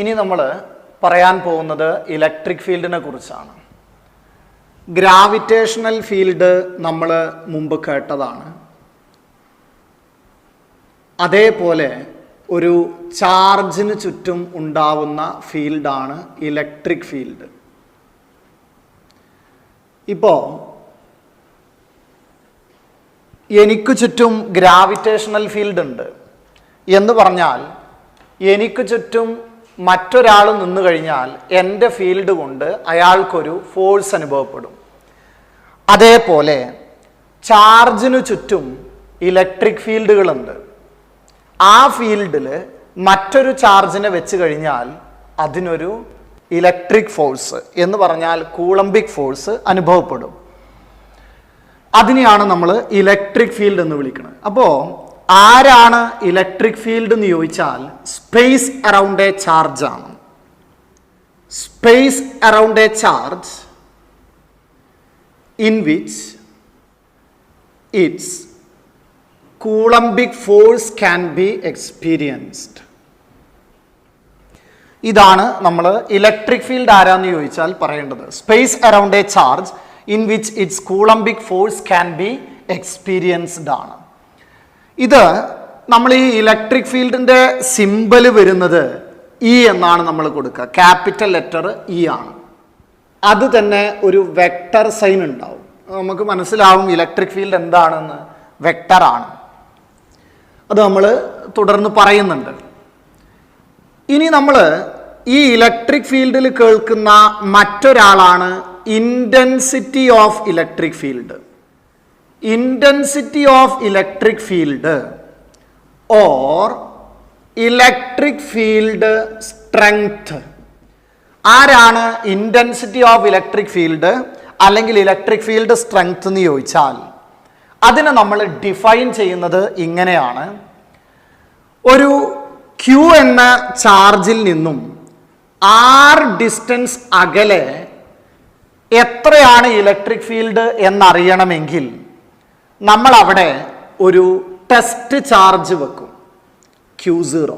ഇനി നമ്മൾ പറയാൻ പോകുന്നത് ഇലക്ട്രിക് ഫീൽഡിനെ കുറിച്ചാണ്. ഗ്രാവിറ്റേഷണൽ ഫീൽഡ് നമ്മൾ മുമ്പ് കേട്ടതാണ്. അതേപോലെ ഒരു ചാർജിന് ചുറ്റും ഉണ്ടാവുന്ന ഫീൽഡാണ് ഇലക്ട്രിക് ഫീൽഡ്. ഇപ്പോൾ എനിക്ക് ചുറ്റും ഗ്രാവിറ്റേഷണൽ ഫീൽഡ് ഉണ്ട് എന്ന് പറഞ്ഞാൽ എനിക്ക് ചുറ്റും മറ്റൊരാൾ നിന്നു കഴിഞ്ഞാൽ എൻ്റെ ഫീൽഡ് കൊണ്ട് അയാൾക്കൊരു ഫോഴ്സ് അനുഭവപ്പെടും. അതേപോലെ ചാർജിനു ചുറ്റും ഇലക്ട്രിക് ഫീൽഡുകളുണ്ട്. ആ ഫീൽഡിൽ മറ്റൊരു ചാർജിനെ വെച്ച് കഴിഞ്ഞാൽ അതിനൊരു ഇലക്ട്രിക് ഫോഴ്സ് എന്ന് പറഞ്ഞാൽ കൂളംബിക് ഫോഴ്സ് അനുഭവപ്പെടും. അതിനെയാണ് നമ്മൾ ഇലക്ട്രിക് ഫീൽഡ് എന്ന് വിളിക്കുന്നത്. അപ്പോൾ ആരാണ് ഇലക്ട്രിക് ഫീൽഡ് എന്ന് ചോദിച്ചാൽ സ്പേസ് അറൗണ്ട് എ ചാർജ് ആണ്. Space around A charge in which it's Coulombic force can be experienced. ഇതാണ് നമ്മൾ ഇലക്ട്രിക് ഫീൽഡ് ആരാന്ന് ചോദിച്ചാൽ പറയേണ്ടത്. Space around A charge in which it's Coulombic force can be experienced ആണ്. ഇത് നമ്മൾ ഈ ഇലക്ട്രിക് ഫീൽഡിൻ്റെ സിമ്പൽ വരുന്നത് ഇ എന്നാണ് നമ്മൾ കൊടുക്കുക. ക്യാപിറ്റൽ ലെറ്റർ ഇ ആണ്. അത് തന്നെ ഒരു വെക്ടർ സൈൻ ഉണ്ടാവും. നമുക്ക് മനസ്സിലാവും ഇലക്ട്രിക് ഫീൽഡ് എന്താണെന്ന്. വെക്ടറാണ്. അത് നമ്മൾ തുടർന്ന് പറയുന്നുണ്ട്. ഇനി നമ്മൾ ഈ ഇലക്ട്രിക് ഫീൽഡിൽ കേൾക്കുന്ന മറ്റൊരാളാണ് intensity of electric field. Intensity of electric field or electric field strength. ആരാണ് ഇൻറ്റൻസിറ്റി ഓഫ് ഇലക്ട്രിക് ഫീൽഡ് അല്ലെങ്കിൽ ഇലക്ട്രിക് ഫീൽഡ് സ്ട്രെങ്ത് എന്ന് ചോദിച്ചാൽ അതിനെ നമ്മൾ ഡിഫൈൻ ചെയ്യുന്നത് ഇങ്ങനെയാണ്. ഒരു Q എന്ന ചാർജിൽ നിന്നും r ഡിസ്റ്റൻസ് അകലെ എത്രയാണ് ഇലക്ട്രിക് ഫീൽഡ് എന്നറിയണമെങ്കിൽ നമ്മൾ അവിടെ ഒരു ടെസ്റ്റ് ചാർജ് വെക്കും, Q0.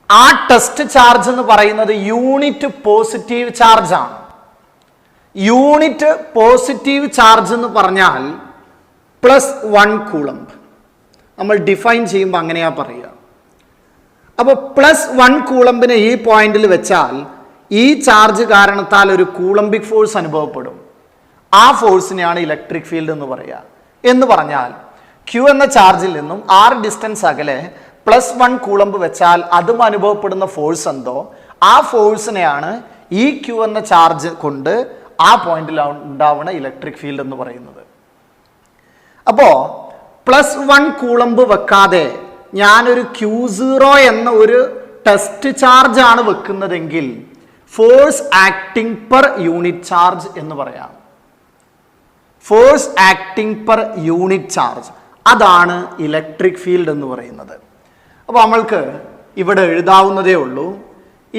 ആ ടെസ്റ്റ് ചാർജ് എന്ന് പറയുന്നത് യൂണിറ്റ് പോസിറ്റീവ് ചാർജ് ആണ്. യൂണിറ്റ് പോസിറ്റീവ് ചാർജ് എന്ന് പറഞ്ഞാൽ +1 കൂളംബ്. നമ്മൾ ഡിഫൈൻ ചെയ്യുമ്പോൾ അങ്ങനെയാ പറയുക. അപ്പോൾ +1 കൂളംബിനെ ഈ പോയിന്റിൽ വെച്ചാൽ ഈ ചാർജ് കാരണത്താൽ ഒരു കൂളംബിക് ഫോഴ്സ് അനുഭവപ്പെടും. ആ ഫോഴ്സിനെയാണ് ഇലക്ട്രിക് ഫീൽഡ് എന്ന് പറയുക. എന്ന് പറഞ്ഞാൽ Q എന്ന ചാർജിൽ നിന്നും r ഡിസ്റ്റൻസ് അകലെ +1 കൂളംബ് വെച്ചാൽ അതും അനുഭവപ്പെടുന്ന ഫോഴ്സ് എന്തോ ആ ഫോഴ്സിനെയാണ് ഈ Q എന്ന ചാർജ് കൊണ്ട് ആ പോയിന്റിൽ ഉണ്ടാവുന്ന ഇലക്ട്രിക് ഫീൽഡ് എന്ന് പറയുന്നത്. അപ്പോൾ +1 കൂളംബ് വെക്കാതെ ഞാനൊരു Q0 എന്ന ഒരു ടെസ്റ്റ് ചാർജ് ആണ് വെക്കുന്നതെങ്കിൽ force acting per unit charge എന്ന് പറയാം. Force acting per unit charge, അതാണ് ഇലക്ട്രിക് ഫീൽഡ് എന്ന് പറയുന്നത്. അപ്പോൾ നമ്മൾക്ക് ഇവിടെ എഴുതാവുന്നതേ ഉള്ളൂ.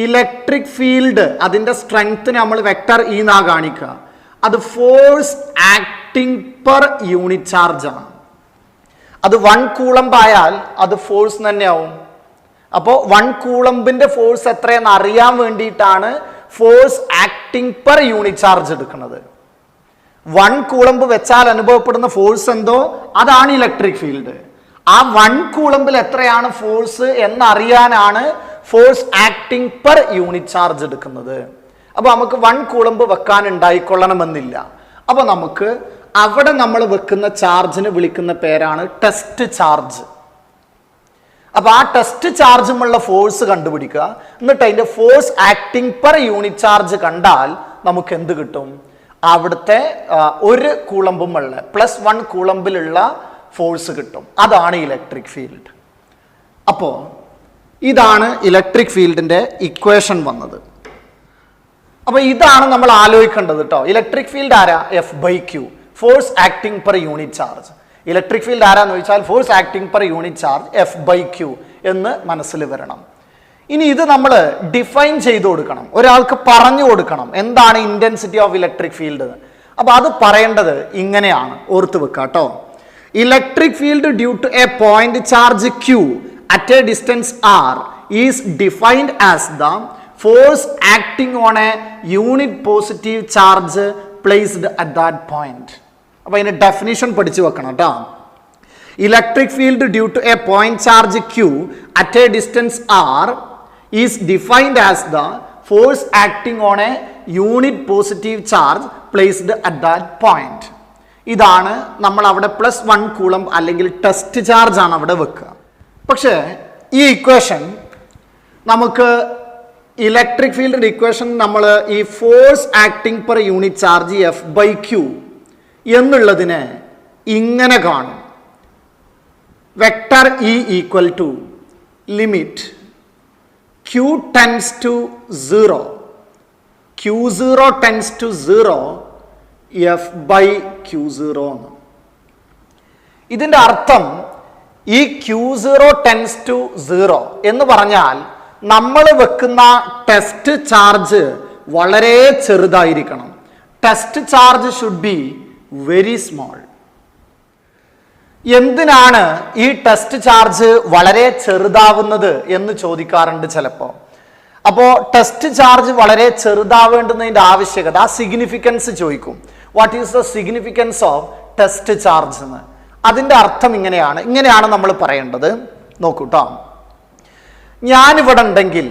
ഇലക്ട്രിക് ഫീൽഡ് അതിൻ്റെ സ്ട്രെങ്ത്തിന് നമ്മൾ വെക്ടർ ഇ എന്നാ കാണിക്കുക. അത് force acting per unit charge ആണ്. അത് 1 കൂളംബ് ആയാൽ അത് ഫോഴ്സ് തന്നെയാവും. അപ്പോൾ 1 കൂളംബിന്റെ ഫോഴ്സ് എത്രയെന്ന് അറിയാൻ വേണ്ടിയിട്ടാണ് force acting per unit charge എടുക്കുന്നത്. 1 കൂളംബ് വെച്ചാൽ അനുഭവപ്പെടുന്ന ഫോഴ്സ് എന്തോ അതാണ് ഇലക്ട്രിക് ഫീൽഡ്. ആ 1 കൂളംബിൽ എത്രയാണ് ഫോഴ്സ് എന്നറിയാനാണ് force acting per unit charge എടുക്കുന്നത്. അപ്പോൾ നമുക്ക് 1 കൂളംബ് വെക്കാൻ ഉണ്ടായിക്കൊള്ളണമെന്നില്ല. അപ്പോൾ നമുക്ക് അവിടെ നമ്മൾ വെക്കുന്ന ചാർജിന് വിളിക്കുന്ന പേരാണ് ടെസ്റ്റ് ചാർജ്. അപ്പോൾ ആ ടെസ്റ്റ് ചാർജുമുള്ള ഫോഴ്സ് കണ്ടുപിടിക്കുക. എന്നിട്ട് അതിൻ്റെ force acting per unit charge കണ്ടാൽ നമുക്ക് എന്ത് കിട്ടും? അവിടുത്തെ 1 കൂളംബുമുള്ള +1 കൂളംബിലുള്ള ഫോഴ്സ് കിട്ടും. അതാണ് ഇലക്ട്രിക് ഫീൽഡ്. അപ്പോൾ ഇതാണ് ഇലക്ട്രിക് ഫീൽഡിൻ്റെ ഇക്വേഷൻ വന്നത്. അപ്പോൾ ഇതാണ് നമ്മൾ ആലോചിക്കേണ്ടത് കേട്ടോ. ഇലക്ട്രിക് ഫീൽഡ് ആരാ? F/Q, force acting per unit charge. Electric field ആരാന്ന് ചോദിച്ചാൽ force acting per unit charge F/Q എന്ന് മനസ്സിൽ വരണം. ഇനി ഇത് നമ്മൾ ഡിഫൈൻ ചെയ്തു കൊടുക്കണം, ഒരാൾക്ക് പറഞ്ഞു കൊടുക്കണം എന്താണ് ഇൻറ്റൻസിറ്റി ഓഫ് ഇലക്ട്രിക് ഫീൽഡ്. അപ്പോൾ അത് പറയേണ്ടത് ഇങ്ങനെയാണ്, ഓർത്ത് വെക്കുക കേട്ടോ. Electric field due to a point charge Q at a distance r is defined as the force acting on a unit positive charge placed at that point. അപ്പൊ അതിന്റെ definition പഠിച്ചു വെക്കണം കേട്ടോ. Electric field due to a point charge Q at a distance R is defined as the force acting on a unit positive charge placed at that point. ഇതാണ് നമ്മൾ അവിടെ +1 Coulomb അല്ലെങ്കിൽ test charge ആണ് അവിടെ വെക്കുക. പക്ഷേ ഈ ഇക്വേഷൻ നമുക്ക് ഇലക്ട്രിക് ഫീൽഡിന്റെ ഇക്വേഷൻ നമ്മൾ ഈ force acting per unit charge F/Q എന്നുള്ളതിനെ ഇങ്ങനെ കാണും. Vector E equal to limit Q tends to 0, Q0 tends to 0 F/Q0 എന്ന്. ഇതിന്റെ അർത്ഥം ഈ Q0 ടെൻസ് ടു 0 എന്ന് പറഞ്ഞാൽ നമ്മൾ വെക്കുന്ന ടെസ്റ്റ് ചാർജ് വളരെ ചെറുതായിരിക്കണം. Test charge should be very small. എന്തിനാണ് ഈ ടെസ്റ്റ് ചാർജ് വളരെ ചെറുതാവുന്നത് എന്ന് ചോദിക്കാറുണ്ട് ചിലപ്പോൾ. അപ്പോൾ ടെസ്റ്റ് ചാർജ് വളരെ ചെറുതാവേണ്ടുന്നതിന്റെ ആവശ്യകത, സിഗ്നിഫിക്കൻസ് ചോദിക്കും. What is the significance of test charge എന്ന്. അതിന്റെ അർത്ഥം ഇങ്ങനെയാണ് നമ്മൾ പറയേണ്ടത്. നോക്കൂട്ടോ, ഞാനിവിടെ ഉണ്ടെങ്കിൽ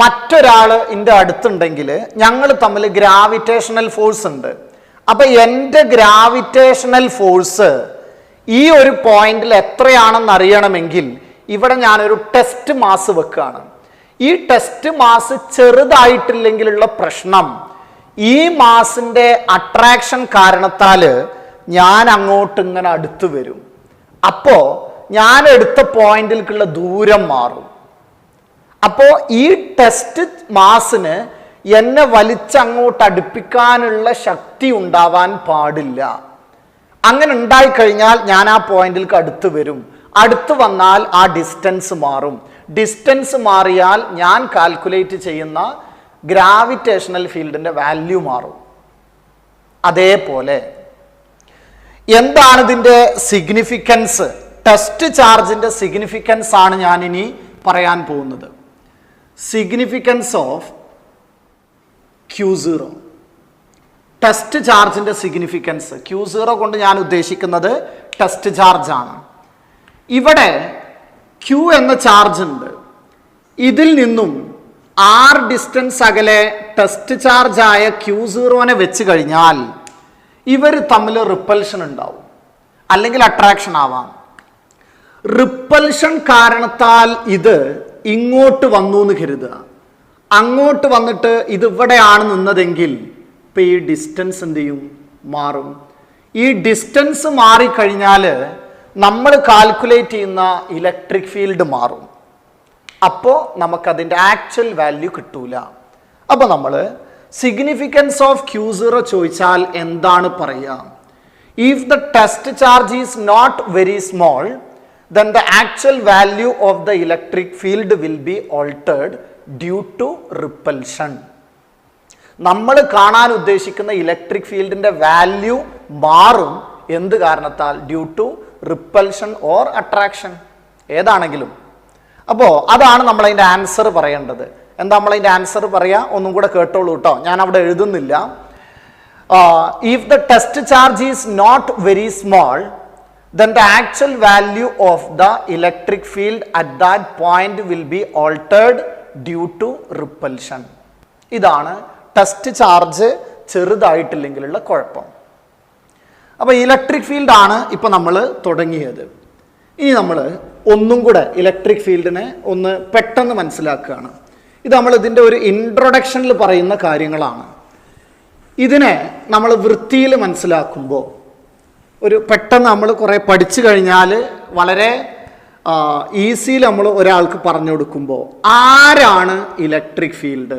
മറ്റൊരാള് എൻ്റെ അടുത്തുണ്ടെങ്കിൽ ഞങ്ങൾ തമ്മിൽ ഗ്രാവിറ്റേഷണൽ ഫോഴ്സ് ഉണ്ട്. അപ്പൊ എൻ്റെ ഗ്രാവിറ്റേഷണൽ ഫോഴ്സ് ഈ ഒരു പോയിന്റിൽ എത്രയാണെന്ന് അറിയണമെങ്കിൽ ഇവിടെ ഞാനൊരു ടെസ്റ്റ് മാസ് വെക്കുകയാണ്. ഈ ടെസ്റ്റ് മാസ് ചെറുതായിട്ടില്ലെങ്കിലുള്ള പ്രശ്നം, ഈ മാസിന്റെ അട്രാക്ഷൻ കാരണത്താല് ഞാൻ അങ്ങോട്ട് ഇങ്ങനെ അടുത്ത് വരും. അപ്പോ ഞാൻ എടുത്ത പോയിന്റിലേക്കുള്ള ദൂരം മാറും. അപ്പോ ഈ ടെസ്റ്റ് മാസിന് എന്നെ വലിച്ചങ്ങോട്ട് അടുപ്പിക്കാനുള്ള ശക്തി ഉണ്ടാവാൻ പാടില്ല. അങ്ങനെ ഉണ്ടായിക്കഴിഞ്ഞാൽ ഞാൻ ആ പോയിന്റിലേക്ക് അടുത്ത് വരും. അടുത്ത് വന്നാൽ ആ ഡിസ്റ്റൻസ് മാറും. ഡിസ്റ്റൻസ് മാറിയാൽ ഞാൻ കാൽക്കുലേറ്റ് ചെയ്യുന്ന ഗ്രാവിറ്റേഷണൽ ഫീൽഡിന്റെ വാല്യൂ മാറും. അതേപോലെ എന്താണ് ഇതിന്റെ സിഗ്നിഫിക്കൻസ്? ടെസ്റ്റ് ചാർജിന്റെ സിഗ്നിഫിക്കൻസ് ആണ് ഞാൻ ഇനി പറയാൻ പോകുന്നത്. സിഗ്നിഫിക്കൻസ് ഓഫ് Q0, ടെസ്റ്റ് ചാർജിന്റെ സിഗ്നിഫിക്കൻസ്. Q0 കൊണ്ട് ഞാൻ ഉദ്ദേശിക്കുന്നത് ടെസ്റ്റ് ചാർജ് ആണ്. ഇവിടെ Q എന്ന ചാർജ് ഉണ്ട്. ഇതിൽ നിന്നും R ഡിസ്റ്റൻസ് അകലെ ടെസ്റ്റ് ചാർജ് ആയ Q0 വെച്ച് കഴിഞ്ഞാൽ ഇവർ തമ്മിൽ റിപ്പൽഷൻ ഉണ്ടാവും, അല്ലെങ്കിൽ അട്രാക്ഷൻ ആവാം. റിപ്പൽഷൻ കാരണത്താൽ ഇത് ഇങ്ങോട്ട് വന്നു എന്ന് കരുതുക. അങ്ങോട്ട് വന്നിട്ട് ഇത് ഇവിടെയാണ് നിന്നതെങ്കിൽ ഇപ്പൊ ഈ ഡിസ്റ്റൻസ് എന്ത് ചെയ്യും? മാറും. ഈ ഡിസ്റ്റൻസ് മാറിക്കഴിഞ്ഞാൽ നമ്മൾ കാൽക്കുലേറ്റ് ചെയ്യുന്ന ഇലക്ട്രിക് ഫീൽഡ് മാറും. അപ്പോൾ നമുക്കതിൻ്റെ ആക്ച്വൽ വാല്യൂ കിട്ടൂല. അപ്പോൾ നമ്മൾ സിഗ്നിഫിക്കൻസ് ഓഫ് Q0 ചോദിച്ചാൽ എന്താണ് പറയുക? If the test charge is not very small, then the actual value of the electric field will be altered due to repulsion. നമ്മൾ കാണാൻ ഉദ്ദേശിക്കുന്ന ഇലക്ട്രിക് ഫീൽഡിന്റെ വാല്യൂ മാറും. എന്ത് കാരണത്താൽ? Due to repulsion or attraction, ഏതാണെങ്കിലും. അപ്പോൾ അതാണ് നമ്മൾ അതിന്റെ ആൻസർ പറയേണ്ടത്. എന്താ നമ്മൾ അതിന്റെ ആൻസർ പറയാ? ഒന്നും കൂടെ കേട്ടോളൂ കേട്ടോ, ഞാൻ അവിടെ എഴുതുന്നില്ല. If the test charge is not very small, then the actual value of the electric field at that point will be altered due to repulsion. ഇതാണ് ടെസ്റ്റ് ചാർജ് ചെറുതായിട്ടില്ലെങ്കിലുള്ള കുഴപ്പം. അപ്പൊ ഇലക്ട്രിക് ഫീൽഡ് ആണ് ഇപ്പൊ നമ്മൾ തുടങ്ങിയത്. ഇനി നമ്മൾ ഒന്നും കൂടെ ഇലക്ട്രിക് ഫീൽഡിനെ ഒന്ന് പെട്ടെന്ന് മനസ്സിലാക്കുകയാണ്. ഇത് നമ്മൾ ഇതിൻ്റെ ഒരു ഇൻട്രൊഡക്ഷനിൽ പറയുന്ന കാര്യങ്ങളാണ്. ഇതിനെ നമ്മൾ വൃത്തിയിൽ മനസ്സിലാക്കുമ്പോൾ, ഒരു പെട്ടെന്ന് നമ്മൾ കുറേ പഠിച്ചു കഴിഞ്ഞാൽ വളരെ ഈസിയിൽ നമ്മൾ ഒരാൾക്ക് പറഞ്ഞു കൊടുക്കുമ്പോൾ, ആരാണ് ഇലക്ട്രിക് ഫീൽഡ്?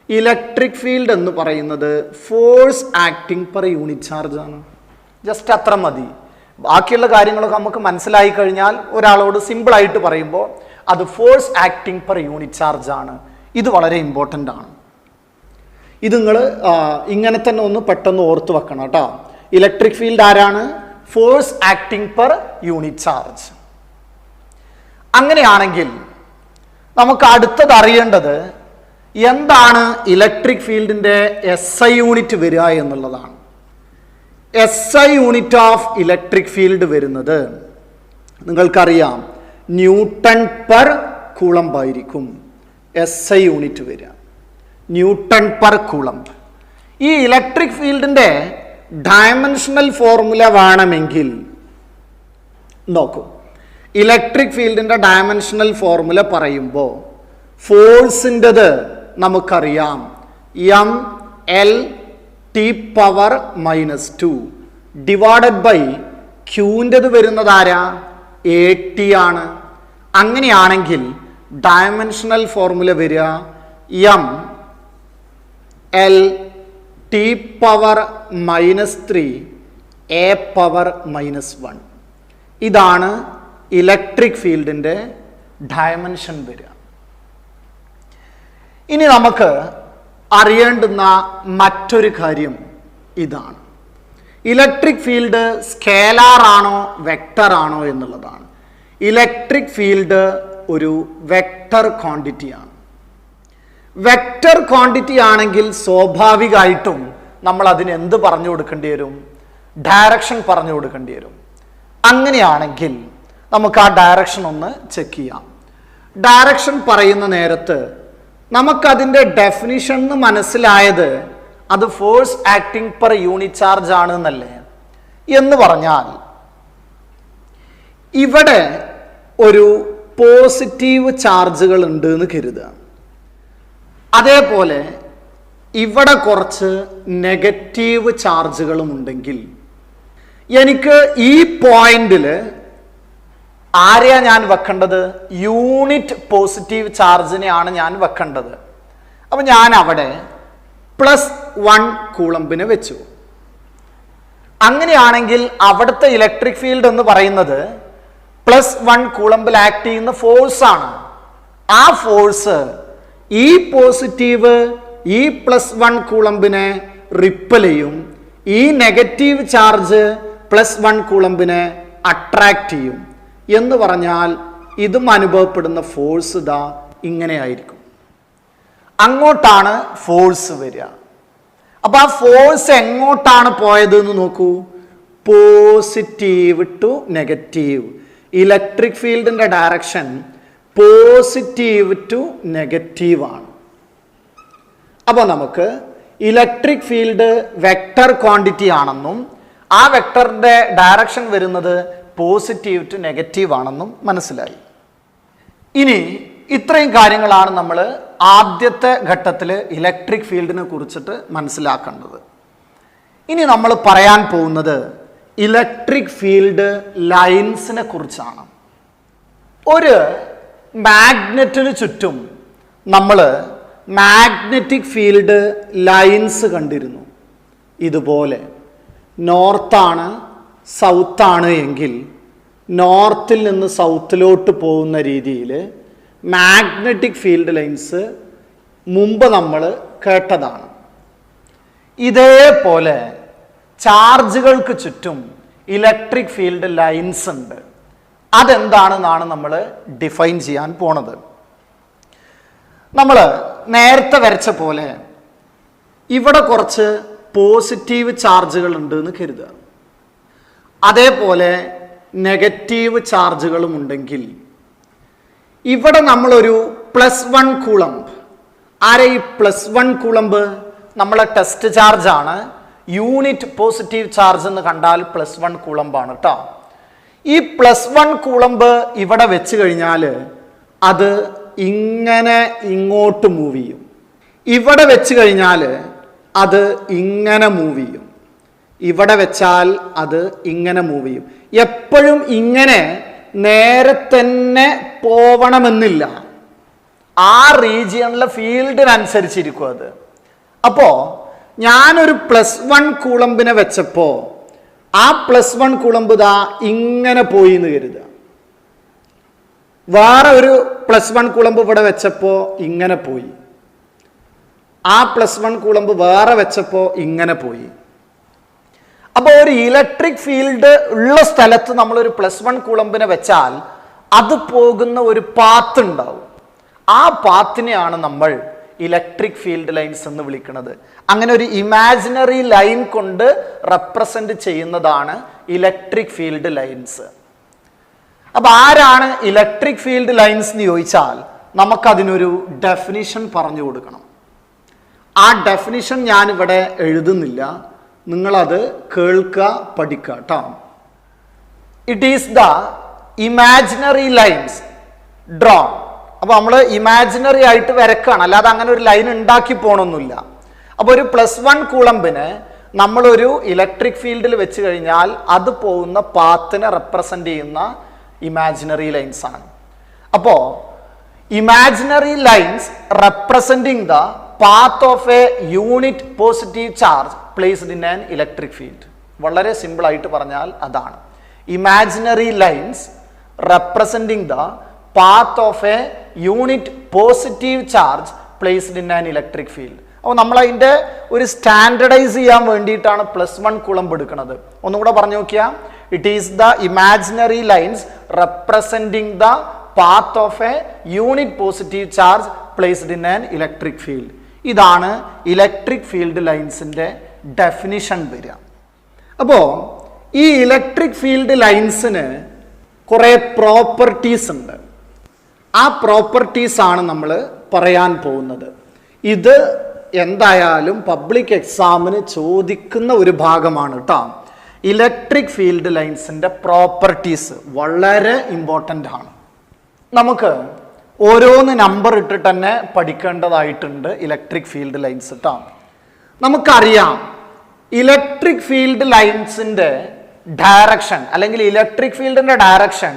ഇലക്ട്രിക് ഫീൽഡ് എന്ന് പറയുന്നത് force acting per unit charge ആണ്. ജസ്റ്റ് അത്ര മതി. ബാക്കിയുള്ള കാര്യങ്ങളൊക്കെ നമുക്ക് മനസ്സിലായി കഴിഞ്ഞാൽ ഒരാളോട് സിമ്പിളായിട്ട് പറയുമ്പോൾ അത് force acting per unit charge ആണ്. ഇത് വളരെ ഇമ്പോർട്ടൻ്റ് ആണ്. ഇത് നിങ്ങൾ ഇങ്ങനെ തന്നെ ഒന്ന് പെട്ടെന്ന് ഓർത്ത് വെക്കണം കേട്ടോ. ഇലക്ട്രിക് ഫീൽഡ് ആരാണ്? Force acting per unit charge. അങ്ങനെയാണെങ്കിൽ നമുക്ക് അടുത്തത് അറിയേണ്ടത് എന്താണ് ഇലക്ട്രിക് ഫീൽഡിന്റെ SI യൂണിറ്റ് വരിക എന്നുള്ളതാണ്. SI unit of electric field വരുന്നത് നിങ്ങൾക്കറിയാം ന്യൂട്ടൺ പെർ കൂളംബ് ആയിരിക്കും. SI യൂണിറ്റ് വരിക ന്യൂട്ടൺ പെർ കൂളംബ്. ഈ ഇലക്ട്രിക് ഫീൽഡിന്റെ ഡയമെൻഷണൽ ഫോർമുല വേണമെങ്കിൽ നോക്കൂ. ഇലക്ട്രിക് ഫീൽഡിന്റെ ഡയമെൻഷണൽ ഫോർമുല പറയുമ്പോൾ ഫോഴ്സിൻ്റെത് നമുക്കറിയാം mL(T⁻⁻2) ഡിവൈഡഡ് ബൈ ക്യൂൻ്റെത് വരുന്നത് ആരാ? AT ആണ്. അങ്ങനെയാണെങ്കിൽ ഡയമെൻഷണൽ ഫോർമുല വരിക mL(T⁻⁻3) A⁻⁻1. ഇതാണ് ഇലക്ട്രിക് ഫീൽഡിന്റെ ഡയമെൻഷൻ വരിക. ഇനി നമുക്ക് അറിയേണ്ടുന്ന മറ്റൊരു കാര്യം ഇതാണ്. ഇലക്ട്രിക് ഫീൽഡ് സ്കേലാർ ആണോ വെക്ടർ ആണോ എന്നുള്ളതാണ്. ഇലക്ട്രിക് ഫീൽഡ് ഒരു വെക്ടർ ക്വാണ്ടിറ്റിയാണ്. വെക്ടർ ക്വാണ്ടിറ്റി ആണെങ്കിൽ സ്വാഭാവികമായിട്ടും നമ്മൾ അതിന് എന്ത് പറഞ്ഞു കൊടുക്കേണ്ടി വരും? ഡയറക്ഷൻ പറഞ്ഞു കൊടുക്കേണ്ടി വരും. അങ്ങനെയാണെങ്കിൽ നമുക്ക് ആ ഡയറക്ഷൻ ഒന്ന് ചെക്ക് ചെയ്യാം. ഡയറക്ഷൻ പറയുന്ന നേരത്ത് നമുക്കതിൻ്റെ ഡെഫിനിഷൻ മനസ്സിലായത് അത് force acting per unit charge ആണ് എന്നല്ലേ? എന്ന് പറഞ്ഞാൽ ഇവിടെ ഒരു പോസിറ്റീവ് ചാർജുകൾ ഉണ്ട് എന്ന് കരുതുക. അതേപോലെ ഇവിടെ കുറച്ച് നെഗറ്റീവ് ചാർജുകളും ഉണ്ടെങ്കിൽ എനിക്ക് ഈ പോയിന്റിൽ ആരെയാ ഞാൻ വെക്കേണ്ടത്? യൂണിറ്റ് പോസിറ്റീവ് ചാർജിനെയാണ് ഞാൻ വെക്കേണ്ടത്. അപ്പം ഞാൻ അവിടെ +1 കൂളംബിന് വെച്ചു. അങ്ങനെയാണെങ്കിൽ അവിടുത്തെ ഇലക്ട്രിക് ഫീൽഡ് എന്ന് പറയുന്നത് +1 കൂളംബിൽ ആക്ട് ചെയ്യുന്ന ഫോഴ്സ് ആണ്. ആ ഫോഴ്സ് ഈ പോസിറ്റീവ് ഈ +1 കൂളംബിനെ റിപ്പൽ ചെയ്യും. ഈ നെഗറ്റീവ് ചാർജ് +1 കൂളംബിനെ അട്രാക്ട് ചെയ്യും. എന്ന് പറഞ്ഞാൽ ഇതും അനുഭവപ്പെടുന്ന ഫോഴ്സ് ഇതാ ഇങ്ങനെയായിരിക്കും. അങ്ങോട്ടാണ് ഫോഴ്സ് വരിക. അപ്പൊ ആ ഫോഴ്സ് എങ്ങോട്ടാണ് പോയത് എന്ന് നോക്കൂ. Positive to negative. ഇലക്ട്രിക് ഫീൽഡിന്റെ ഡയറക്ഷൻ പോസിറ്റീവ് ടു നെഗറ്റീവ് ആണ്. അപ്പോൾ നമുക്ക് ഇലക്ട്രിക് ഫീൽഡ് വെക്ടർ ക്വാണ്ടിറ്റി ആണെന്നും ആ വെക്ടറിന്റെ ഡയറക്ഷൻ വരുന്നത് പോസിറ്റീവ് ടു നെഗറ്റീവ് ആണെന്നും മനസ്സിലായി. ഇനി ഇത്രയും കാര്യങ്ങളാണ് നമ്മൾ ആദ്യത്തെ ഘട്ടത്തിൽ ഇലക്ട്രിക് ഫീൽഡിനെ കുറിച്ചിട്ട് മനസ്സിലാക്കേണ്ടത്. ഇനി നമ്മൾ പറയാൻ പോകുന്നത് ഇലക്ട്രിക് ഫീൽഡ് ലൈൻസിനെ കുറിച്ചാണ്. ഒരു മാഗ്നറ്റിന് ചുറ്റും നമ്മൾ മാഗ്നറ്റിക് ഫീൽഡ് ലൈൻസ് കണ്ടിരുന്നു. ഇതുപോലെ നോർത്താണ് സൗത്താണ് എങ്കിൽ നോർത്തിൽ നിന്ന് സൗത്തിലോട്ട് പോകുന്ന രീതിയിൽ മാഗ്നറ്റിക് ഫീൽഡ് ലൈൻസ് മുമ്പ് നമ്മൾ കേട്ടതാണ്. ഇതേപോലെ ചാർജുകൾക്ക് ചുറ്റും ഇലക്ട്രിക് ഫീൽഡ് ലൈൻസ് ഉണ്ട്. അതെന്താണെന്നാണ് നമ്മൾ ഡിഫൈൻ ചെയ്യാൻ പോണത്. നമ്മൾ നേരത്തെ വരച്ച പോലെ ഇവിടെ കുറച്ച് പോസിറ്റീവ് ചാർജുകൾ ഉണ്ട് എന്ന് കരുതുക. അതേപോലെ നെഗറ്റീവ് ചാർജുകളും ഉണ്ടെങ്കിൽ ഇവിടെ നമ്മളൊരു +1 കൂളംബ്. ആരെ ഈ +1 കൂളംബ്? നമ്മളെ ടെസ്റ്റ് ചാർജ് ആണ്. യൂണിറ്റ് പോസിറ്റീവ് ചാർജ് എന്ന് കണ്ടാൽ +1 കൂളംബാണ് കേട്ടോ. ഈ +1 കൂളംബ് ഇവിടെ വെച്ച് കഴിഞ്ഞാൽ അത് ഇങ്ങനെ ഇങ്ങോട്ട് മൂവ് ചെയ്യും. ഇവിടെ വെച്ച് കഴിഞ്ഞാൽ അത് ഇങ്ങനെ മൂവ് ചെയ്യും. ഇവിടെ വെച്ചാൽ അത് ഇങ്ങനെ മൂവ് ചെയ്യും. എപ്പോഴും ഇങ്ങനെ നേരെ തന്നെ പോവണമെന്നില്ല. ആ റീജിയണിലെ ഫീൽഡിനനുസരിച്ചിരിക്കും അത്. അപ്പോൾ ഞാനൊരു +1 കൂളംബിനെ വെച്ചപ്പോൾ ആ +1 കൂളംബ് ദാ ഇങ്ങനെ പോയി എന്ന് കരുതുക. വേറെ ഒരു +1 കൂളംബ് ഇവിടെ വെച്ചപ്പോൾ ഇങ്ങനെ പോയി. ആ +1 കൂളംബ് വേറെ വെച്ചപ്പോൾ ഇങ്ങനെ പോയി. അപ്പോൾ ഒരു ഇലക്ട്രിക് ഫീൽഡ് ഉള്ള സ്ഥലത്ത് നമ്മളൊരു +1 കൂളംബിനെ വെച്ചാൽ അത് പോകുന്ന ഒരു പാത്ത് ഉണ്ടാവും. ആ പാത്തിനെയാണ് നമ്മൾ ഇലക്ട്രിക് ഫീൽഡ് ലൈൻസ് എന്ന് വിളിക്കുന്നത്. അങ്ങനെ ഒരു ഇമാജിനറി ലൈൻ കൊണ്ട് റെപ്രസെന്റ് ചെയ്യുന്നതാണ് ഇലക്ട്രിക് ഫീൽഡ് ലൈൻസ്. അപ്പൊ ആരാണ് ഇലക്ട്രിക് ഫീൽഡ് ലൈൻസ് എന്ന് ചോദിച്ചാൽ നമുക്കതിനൊരു ഡെഫിനിഷൻ പറഞ്ഞു കൊടുക്കണം. ആ ഡെഫിനിഷൻ ഞാനിവിടെ എഴുതുന്നില്ല, നിങ്ങളത് കേൾക്കുക, പഠിക്കുക കേട്ടോ. It is the imaginary lines drawn. അപ്പൊ നമ്മൾ ഇമാജിനറി ആയിട്ട് വരക്കാണ്, അല്ലാതെ അങ്ങനെ ഒരു ലൈൻ ഉണ്ടാക്കി പോകണമെന്നില്ല. അപ്പൊ ഒരു +1 കൂളമ്പിന് നമ്മളൊരു ഇലക്ട്രിക് ഫീൽഡിൽ വെച്ച് കഴിഞ്ഞാൽ അത് പോകുന്ന പാത്തിനെ റെപ്രസെന്റ് ചെയ്യുന്ന ഇമാജിനറി ലൈൻസ് ആണ്. അപ്പോ imaginary lines representing the path of A unit positive charge placed in an electric field. വളരെ സിമ്പിൾ ആയിട്ട് പറഞ്ഞാൽ അതാണ് imaginary lines representing the path of A unit positive charge placed in an electric field. അപ്പോൾ നമ്മൾ അതിൻ്റെ ഒരു standardise ചെയ്യാൻ വേണ്ടിയിട്ടാണ് +1 കൂളംബ് എടുക്കുന്നത്. ഒന്നുകൂടെ പറഞ്ഞു നോക്കിയാൽ, it is the imaginary lines representing the path of A unit positive charge placed in an electric field. ഇതാണ് ഇലക്ട്രിക് ഫീൽഡ് ലൈൻസിന്റെ ഡെഫിനിഷൻ വരിക. അപ്പോൾ ഈ ഇലക്ട്രിക് ഫീൽഡ് ലൈൻസിന് കുറേ പ്രോപ്പർട്ടീസ് ഉണ്ട്. ആ പ്രോപ്പർട്ടീസ് ആണ് നമ്മൾ പറയാൻ പോകുന്നത്. ഇത് എന്തായാലും പബ്ലിക് എക്സാമിന് ചോദിക്കുന്ന ഒരു ഭാഗമാണ് കേട്ടോ. ഇലക്ട്രിക് ഫീൽഡ് ലൈൻസിന്റെ പ്രോപ്പർട്ടീസ് വളരെ ഇമ്പോർട്ടൻ്റ് ആണ്. നമുക്ക് ഓരോന്ന് നമ്പർ ഇട്ടിട്ട് തന്നെ പഠിക്കേണ്ടതായിട്ടുണ്ട് ഇലക്ട്രിക് ഫീൽഡ് ലൈൻസ് കേട്ടോ. നമുക്കറിയാം ഇലക്ട്രിക് ഫീൽഡ് ലൈൻസിന്റെ ഡയറക്ഷൻ അല്ലെങ്കിൽ ഇലക്ട്രിക് ഫീൽഡിന്റെ ഡയറക്ഷൻ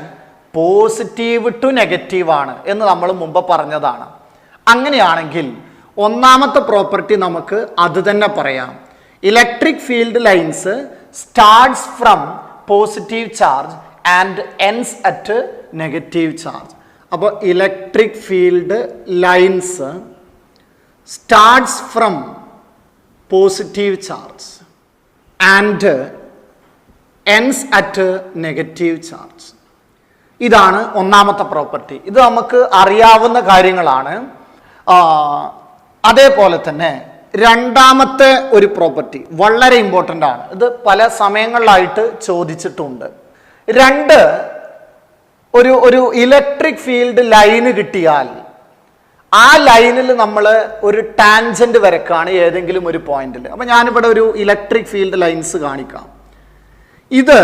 പോസിറ്റീവ് ടു നെഗറ്റീവ് ആണ് എന്ന് നമ്മൾ മുമ്പ് പറഞ്ഞതാണ്. അങ്ങനെയാണെങ്കിൽ ഒന്നാമത്തെ പ്രോപ്പർട്ടി നമുക്ക് അത് തന്നെ പറയാം. Electric field lines starts from positive charge and ends at negative charge. അപ്പോൾ electric field lines starts from positive charge and ends at negative charge. ഇതാണ് ഒന്നാമത്തെ പ്രോപ്പർട്ടി. ഇത് നമുക്ക് അറിയാവുന്ന കാര്യങ്ങളാണ്. അതേപോലെ തന്നെ രണ്ടാമത്തെ ഒരു പ്രോപ്പർട്ടി വളരെ ഇമ്പോർട്ടൻ്റ് ആണ്. ഇത് പല സമയങ്ങളിലായിട്ട് ചോദിച്ചിട്ടുണ്ട്. ഒരു ഇലക്ട്രിക് ഫീൽഡ് ലൈന് കിട്ടിയാൽ ആ ലൈനിൽ നമ്മൾ ഒരു ടാൻജന്റ് വരക്കാണ് ഏതെങ്കിലും ഒരു പോയിന്റിൽ. അപ്പം ഞാനിവിടെ ഒരു ഇലക്ട്രിക് ഫീൽഡ് ലൈൻസ് കാണിക്കാം. ഇത്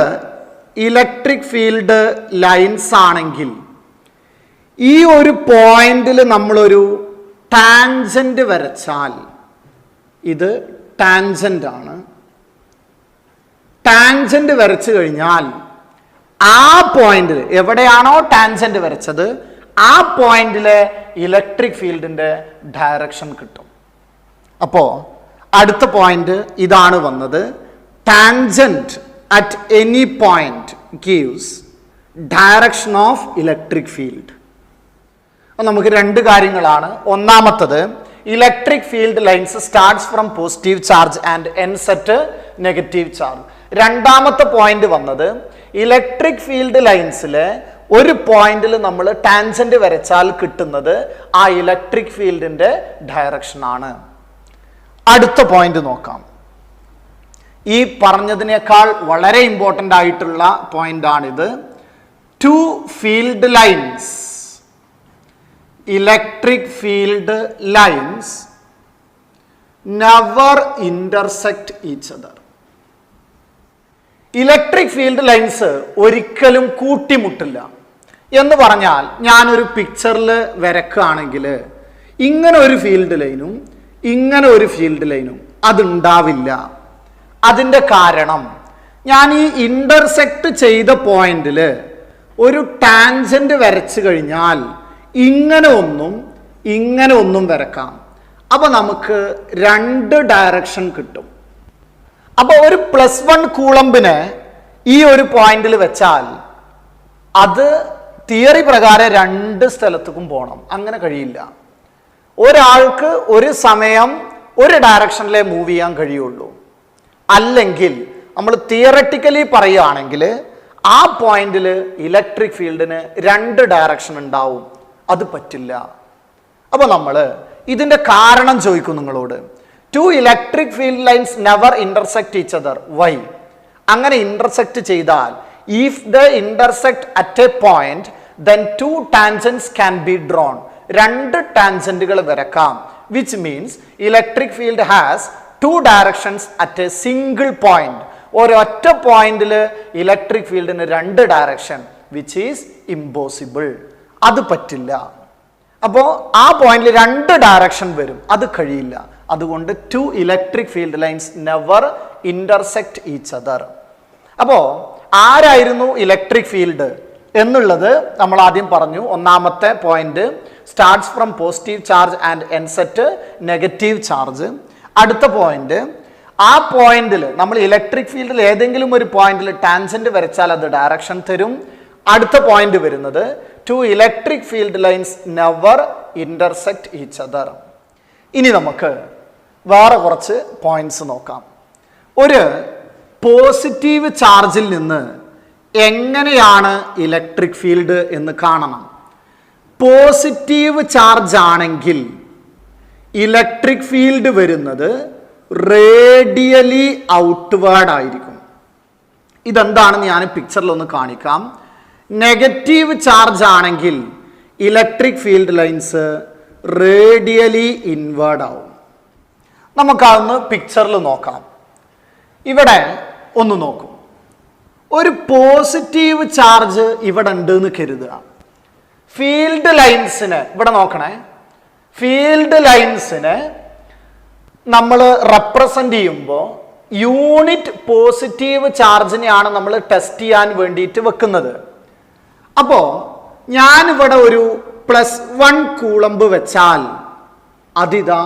ഇലക്ട്രിക് ഫീൽഡ് ലൈൻസ് ആണെങ്കിൽ ഈ ഒരു പോയിന്റിൽ നമ്മളൊരു ടാൻജന്റ് വരച്ചാൽ ഇത് ടാൻജന്റ് ആണ്. ടാൻജന്റ് വരച്ചു കഴിഞ്ഞാൽ ആ പോയിന്റിൽ എവിടെയാണോ ടാൻജന്റ് വരച്ചത് ആ പോയിന്റിലെ ഇലക്ട്രിക് ഫീൽഡിന്റെ ഡയറക്ഷൻ കിട്ടും. അപ്പോ അടുത്ത പോയിന്റ് ഇതാണ് വന്നത്. Tangent at any point gives direction of electric field. നമുക്ക് രണ്ട് കാര്യങ്ങളാണ്. ഒന്നാമത്തത് electric field lines starts from positive charge and ends at negative charge. രണ്ടാമത്തെ പോയിന്റ് വന്നത് ഇലക്ട്രിക് ഫീൽഡ് ലൈൻസിലെ ഒരു പോയിന്റിൽ നമ്മൾ ടാൻജന്റ് വരച്ചാൽ കിട്ടുന്നത് ആ ഇലക്ട്രിക് ഫീൽഡിന്റെ ഡയറക്ഷൻ ആണ്. അടുത്ത പോയിന്റ് നോക്കാം. ഈ പറഞ്ഞതിനേക്കാൾ വളരെ ഇമ്പോർട്ടൻ്റ് ആയിട്ടുള്ള പോയിന്റ് ആണിത്. Two field lines, electric field lines never intersect each other. Electric field lines ഒരിക്കലും കൂട്ടിമുട്ടില്ല എന്ന് പറഞ്ഞാൽ, ഞാനൊരു പിക്ചറിൽ വരക്കുകയാണെങ്കിൽ ഇങ്ങനെ ഒരു ഫീൽഡ് ലൈനും ഇങ്ങനെ ഒരു ഫീൽഡ് ലൈനും അതുണ്ടാവില്ല. അതിൻ്റെ കാരണം ഞാൻ ഈ ഇന്റർസെക്ട് ചെയ്ത പോയിന്റിൽ ഒരു ടാൻജന്റ് വരച്ചു കഴിഞ്ഞാൽ ഇങ്ങനെ ഒന്നും വരക്കാം. അപ്പൊ നമുക്ക് രണ്ട് ഡയറക്ഷൻ കിട്ടും. അപ്പൊ ഒരു +1 കൂളമ്പിന് ഈ ഒരു പോയിന്റിൽ വെച്ചാൽ അത് തിയറി പ്രകാരം രണ്ട് സ്ഥലത്തേക്കും പോകണം. അങ്ങനെ കഴിയില്ല. ഒരാൾക്ക് ഒരു സമയം ഒരു ഡയറക്ഷനിലേ മൂവ് ചെയ്യാൻ കഴിയുള്ളൂ. അല്ലെങ്കിൽ നമ്മൾ തിയററ്റിക്കലി പറയുകയാണെങ്കിൽ ആ പോയിന്റിൽ ഇലക്ട്രിക് ഫീൽഡിന് രണ്ട് ഡയറക്ഷൻ ഉണ്ടാവും. അത് പറ്റില്ല. അപ്പോൾ നമ്മൾ ഇതിന്റെ കാരണം ചോദിക്കും നിങ്ങളോട്. Two electric field lines never intersect each other. Why? അങ്ങനെ ഇന്റർസെക്ട് ചെയ്താൽ if the intersect at a point then two tangents can be drawn. രണ്ട് ടാൻജന്റുകൾ വരക്കാം. which means electric field has two directions at a single point. ഒരൊറ്റ പോയിന്റിൽ electric ഫീൽഡിന് രണ്ട് direction, which is impossible. അത് പറ്റില്ല. അപ്പോൾ ആ പോയിന്റിൽ രണ്ട് ഡയറക്ഷൻ വരും, അത് കഴിയില്ല. അതുകൊണ്ട് two electric field lines never intersect each other. അപ്പോൾ ആരായിരുന്നു ഇലക്ട്രിക് ഫീൽഡ് എന്നുള്ളത് നമ്മൾ ആദ്യം പറഞ്ഞു. ഒന്നാമത്തെ point starts from positive charge and ends at negative charge. അടുത്ത പോയിന്റ്, ആ പോയിന്റിൽ നമ്മൾ ഇലക്ട്രിക് ഫീൽഡിൽ ഏതെങ്കിലും ഒരു പോയിന്റിൽ ടാൻജന്റ് വരച്ചാൽ അത് ഡയറക്ഷൻ തരും. അടുത്ത പോയിന്റ് വരുന്നത് two electric field lines never intersect each other. ഇനി നമുക്ക് വേറെ കുറച്ച് പോയിന്റ്സ് നോക്കാം. ഒരു പോസിറ്റീവ് ചാർജിൽ നിന്ന് എങ്ങനെയാണ് ഇലക്ട്രിക് ഫീൽഡ് എന്ന് കാണണം. പോസിറ്റീവ് ചാർജ് ആണെങ്കിൽ ഇലക്ട്രിക് ഫീൽഡ് വരുന്നത് റേഡിയലി ഔട്ട്വേർഡ് ആയിരിക്കും. ഇതെന്താണെന്ന് ഞാൻ പിക്ചറിൽ ഒന്ന് കാണിക്കാം. നെഗറ്റീവ് ചാർജ് ആണെങ്കിൽ electric field lines radially inward ആവും. നമുക്കതൊന്ന് പിക്ചറിൽ നോക്കാം. ഇവിടെ ഒന്ന് നോക്കൂ. ഒരു പോസിറ്റീവ് ചാർജ് ഇവിടെ ഉണ്ട് എന്ന് കരുതുക. ഫീൽഡ് ലൈൻസിന് ഇവിടെ നോക്കണേ, ഫീൽഡ് ലൈൻസിന് നമ്മൾ റെപ്രസെന്റ് ചെയ്യുമ്പോൾ യൂണിറ്റ് പോസിറ്റീവ് ചാർജിനെയാണ് നമ്മൾ ടെസ്റ്റ് ചെയ്യാൻ വേണ്ടിയിട്ട് വെക്കുന്നത്. അപ്പോൾ ഞാനിവിടെ ഒരു +1 കൂളമ്പ് വെച്ചാൽ അതിതാ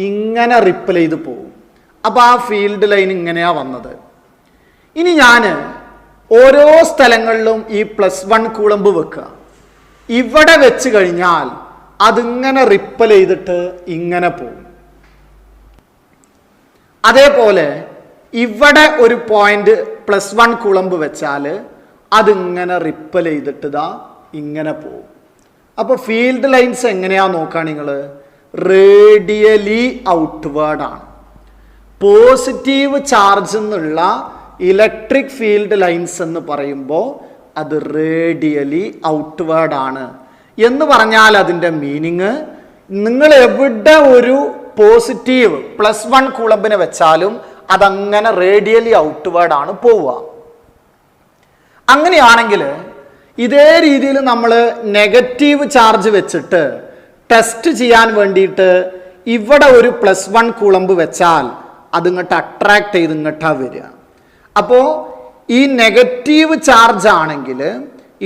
ഇങ്ങനെ റിപ്പൽ ചെയ്ത് പോകും. അപ്പോൾ ആ ഫീൽഡ് ലൈൻ ഇങ്ങനെയാ വന്നത്. ഇനി ഞാൻ ഓരോ സ്ഥലങ്ങളിലും ഈ +1 കൂളമ്പ് വെക്കുക. ഇവിടെ വെച്ച് കഴിഞ്ഞാൽ അതിങ്ങനെ റിപ്പൽ ചെയ്തിട്ട് ഇങ്ങനെ പോകും. അതേപോലെ ഇവിടെ ഒരു പോയിന്റ് +1 കൂളമ്പ് വെച്ചാൽ അതിങ്ങനെ റിപ്പൽ ചെയ്തിട്ട് ഇതാ ഇങ്ങനെ പോകും. അപ്പോൾ ഫീൽഡ് ലൈൻസ് എങ്ങനെയാ നോക്കുക നിങ്ങൾ? റേഡിയലി ഔട്ട്വേർഡ് ആണ്. പോസിറ്റീവ് ചാർജ് എന്നുള്ള ഇലക്ട്രിക് ഫീൽഡ് ലൈൻസ് എന്ന് പറയുമ്പോൾ അത് റേഡിയലി ഔട്ട്വേർഡ് ആണ് എന്ന് പറഞ്ഞാൽ അതിൻ്റെ മീനിങ് നിങ്ങൾ എവിടെ ഒരു പോസിറ്റീവ് +1 കൂളമ്പിനെ വെച്ചാലും അതങ്ങനെ റേഡിയലി ഔട്ട്വേർഡ് ആണ് പോവുക. അങ്ങനെയാണെങ്കിൽ ഇതേ രീതിയിൽ നമ്മൾ നെഗറ്റീവ് ചാർജ് വെച്ചിട്ട് ടെസ്റ്റ് ചെയ്യാൻ വേണ്ടിയിട്ട് ഇവിടെ ഒരു +1 കൂളമ്പ് വെച്ചാൽ അതിങ്ങോട്ട് അട്രാക്ട് ചെയ്ത് ഇങ്ങോട്ടാ വരിക. അപ്പോൾ ഈ നെഗറ്റീവ് ചാർജ് ആണെങ്കിൽ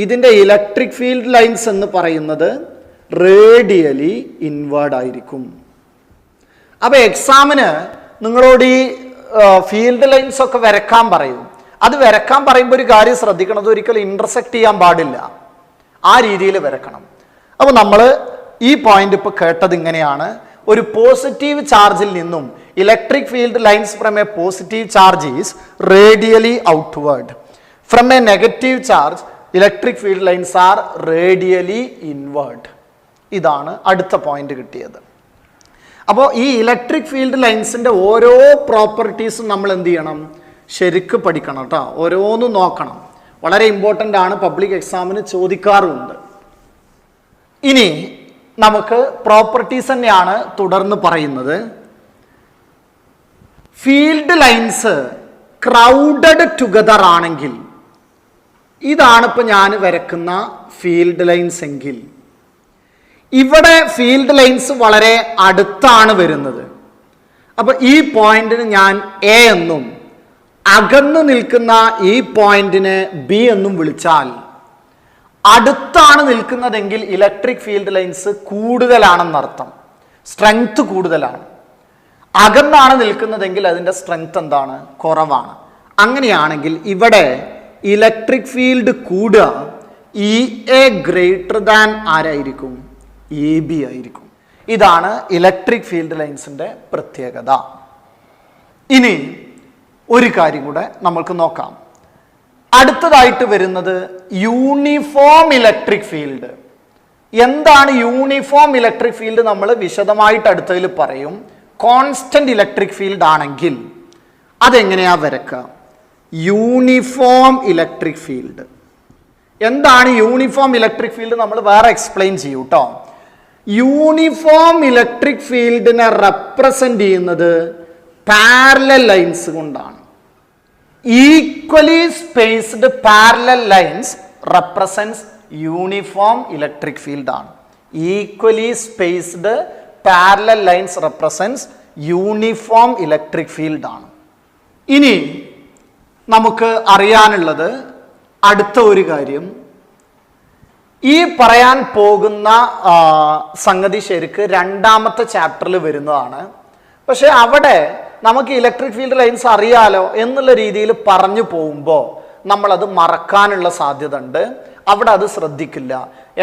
ഇതിൻ്റെ ഇലക്ട്രിക് ഫീൽഡ് ലൈൻസ് എന്ന് പറയുന്നത് റേഡിയലി ഇൻവേർഡ് ആയിരിക്കും. അപ്പോൾ എക്സാമിന് നിങ്ങളോട് ഈ ഫീൽഡ് ലൈൻസ് ഒക്കെ വരക്കാൻ പറയും. അത് വരക്കാൻ പറയുമ്പോൾ ഒരു കാര്യം ശ്രദ്ധിക്കണം, ഒരിക്കലും ഇന്റർസെക്ട് ചെയ്യാൻ പാടില്ല, ആ രീതിയിൽ വരക്കണം. അപ്പോൾ നമ്മൾ ഈ പോയിന്റ് ഇപ്പോൾ കേട്ടത് ഇങ്ങനെയാണ്. ഒരു പോസിറ്റീവ് ചാർജിൽ നിന്നും electric field lines from a positive charge is radially outward. From a negative charge electric field lines are radially inward. ഇതാണ് അടുത്ത പോയിന്റ് കിട്ടിയത്. അപ്പോൾ ഈ ഇലക്ട്രിക് ഫീൽഡ് ലൈൻസിന്റെ ഓരോ പ്രോപ്പർട്ടീസും നമ്മൾ എന്ത് ചെയ്യണം? ശരിക്ക് പഠിക്കണം കേട്ടോ, ഓരോന്നും നോക്കണം. വളരെ ഇമ്പോർട്ടൻ്റ് ആണ്, പബ്ലിക് എക്സാമിന് ചോദിക്കാറുമുണ്ട്. ഇനി നമുക്ക് പ്രോപ്പർട്ടീസ് തന്നെയാണ് തുടർന്ന് പറയുന്നത്. ഫീൽഡ് ലൈൻസ് ക്രൗഡഡ് ടുഗദർ ആണെങ്കിൽ, ഇതാണ് ഇപ്പൊ ഞാൻ വരക്കുന്ന ഫീൽഡ് ലൈൻസ് എങ്കിൽ, ഇവിടെ ഫീൽഡ് ലൈൻസ് വളരെ അടുത്താണ് വരുന്നത്. അപ്പൊ ഈ പോയിന്റിന് ഞാൻ എ എന്നും അകന്നു നിൽക്കുന്ന ഈ പോയിന്റിനെ ബി എന്നും വിളിച്ചാൽ, അടുത്താണ് നിൽക്കുന്നതെങ്കിൽ ഇലക്ട്രിക് ഫീൽഡ് ലൈൻസ് കൂടുതലാണെന്നർത്ഥം, സ്ട്രെങ്ത് കൂടുതലാണ്. അകന്നാണ് നിൽക്കുന്നതെങ്കിൽ അതിൻ്റെ സ്ട്രെങ്ത് എന്താണ്? കുറവാണ്. അങ്ങനെയാണെങ്കിൽ ഇവിടെ ഇലക്ട്രിക് ഫീൽഡ് കൂടുക ഇ എ ഗ്രേറ്റർ ദാൻ ആരായിരിക്കും? എ ബി ആയിരിക്കും. ഇതാണ് ഇലക്ട്രിക് ഫീൽഡ് ലൈൻസിന്റെ പ്രത്യേകത. ഇനി ഒരു കാര്യം കൂടെ നമ്മൾക്ക് നോക്കാം. അടുത്തതായിട്ട് വരുന്നത് യൂണിഫോം ഇലക്ട്രിക് ഫീൽഡ്. എന്താണ് യൂണിഫോം ഇലക്ട്രിക് ഫീൽഡ് നമ്മൾ വിശദമായിട്ട് അടുത്തതിൽ പറയും. കോൺസ്റ്റന്റ് ഇലക്ട്രിക് ഫീൽഡ് ആണെങ്കിൽ അതെങ്ങനെയാ വരക്കുക? Uniform electric field. എന്താണ് യൂണിഫോം ഇലക്ട്രിക് ഫീൽഡ് നമ്മൾ വേറെ എക്സ്പ്ലെയിൻ ചെയ്യൂ കേട്ടോ. യൂണിഫോം ഇലക്ട്രിക് ഫീൽഡിനെ റെപ്രസെന്റ് ചെയ്യുന്നത് പാരലൽ ലൈൻസ് കൊണ്ടാണ്. Equally spaced parallel lines represents uniform electric field ആണ്. Equally spaced parallel lines represents uniform electric field ആണ്. ഇനി നമുക്ക് അറിയാനുള്ളത് അടുത്ത ഒരു കാര്യം, ഈ പറയാൻ പോകുന്ന സംഗതി ശരിക്ക് രണ്ടാമത്തെ ചാപ്റ്ററിൽ വരുന്നതാണ്. പക്ഷെ അവിടെ നമുക്ക് ഇലക്ട്രിക് ഫീൽഡ് ലൈൻസ് അറിയാലോ എന്നുള്ള രീതിയിൽ പറഞ്ഞു പോകുമ്പോൾ നമ്മളത് മറക്കാനുള്ള സാധ്യത ഉണ്ട്. അവിടെ അത് ശ്രദ്ധിക്കില്ല.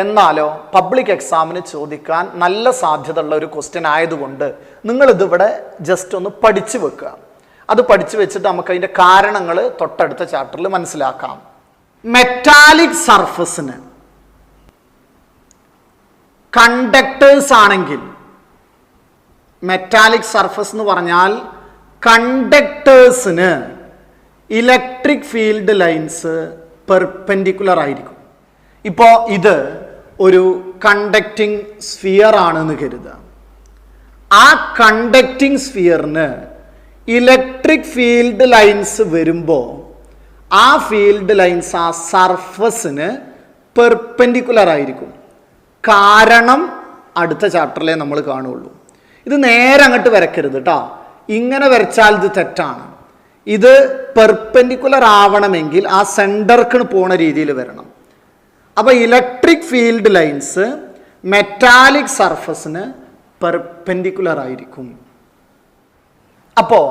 എന്നാലോ പബ്ലിക് എക്സാമിന് ചോദിക്കാൻ നല്ല സാധ്യത ഉള്ള ഒരു ക്വസ്റ്റ്യൻ ആയതുകൊണ്ട് നിങ്ങളിതിവിടെ ജസ്റ്റ് ഒന്ന് പഠിച്ചു വെക്കുക. അത് പഠിച്ചു വെച്ചിട്ട് നമുക്ക് അതിൻ്റെ കാരണങ്ങൾ തൊട്ടടുത്ത ചാപ്റ്ററിൽ മനസ്സിലാക്കാം. മെറ്റാലിക് സർഫസിന് കണ്ടക്ടേഴ്സ് ആണെങ്കിൽ, മെറ്റാലിക് സർഫസ് എന്ന് പറഞ്ഞാൽ കണ്ടക്ടേഴ്സിന് ഇലക്ട്രിക് ഫീൽഡ് ലൈൻസ് പെർപെൻഡിക്കുലർ ആയിരിക്കും. ഇപ്പോൾ ഇത് ഒരു കണ്ടക്റ്റിംഗ് സ്ഫിയർ ആണെന്ന് കരുതുക. ആ കണ്ടക്റ്റിംഗ് സ്ഫിയറിന് ഇലക്ട്രിക് ഫീൽഡ് ലൈൻസ് വരുമ്പോൾ ആ ഫീൽഡ് ലൈൻസ് ആ സർഫസിന് പെർപെൻഡിക്കുലർ ആയിരിക്കും. കാരണം അടുത്ത ചാപ്റ്ററിലേ നമ്മൾ കാണുള്ളൂ. ഇത് നേരെ അങ്ങോട്ട് വരക്കരുത് കേട്ടോ. ഇങ്ങനെ വരച്ചാൽ ഇത് തെറ്റാണ്. ഇത് പെർപെൻഡിക്കുലർ ആവണമെങ്കിൽ ആ സെൻറ്റർക്ക് പോണ രീതിയിൽ വരണം. അപ്പോൾ ഇലക്ട്രിക് ഫീൽഡ് ലൈൻസ് മെറ്റാലിക് സർഫസിന് പെർപെൻഡിക്കുലർ ആയിരിക്കും. അപ്പോൾ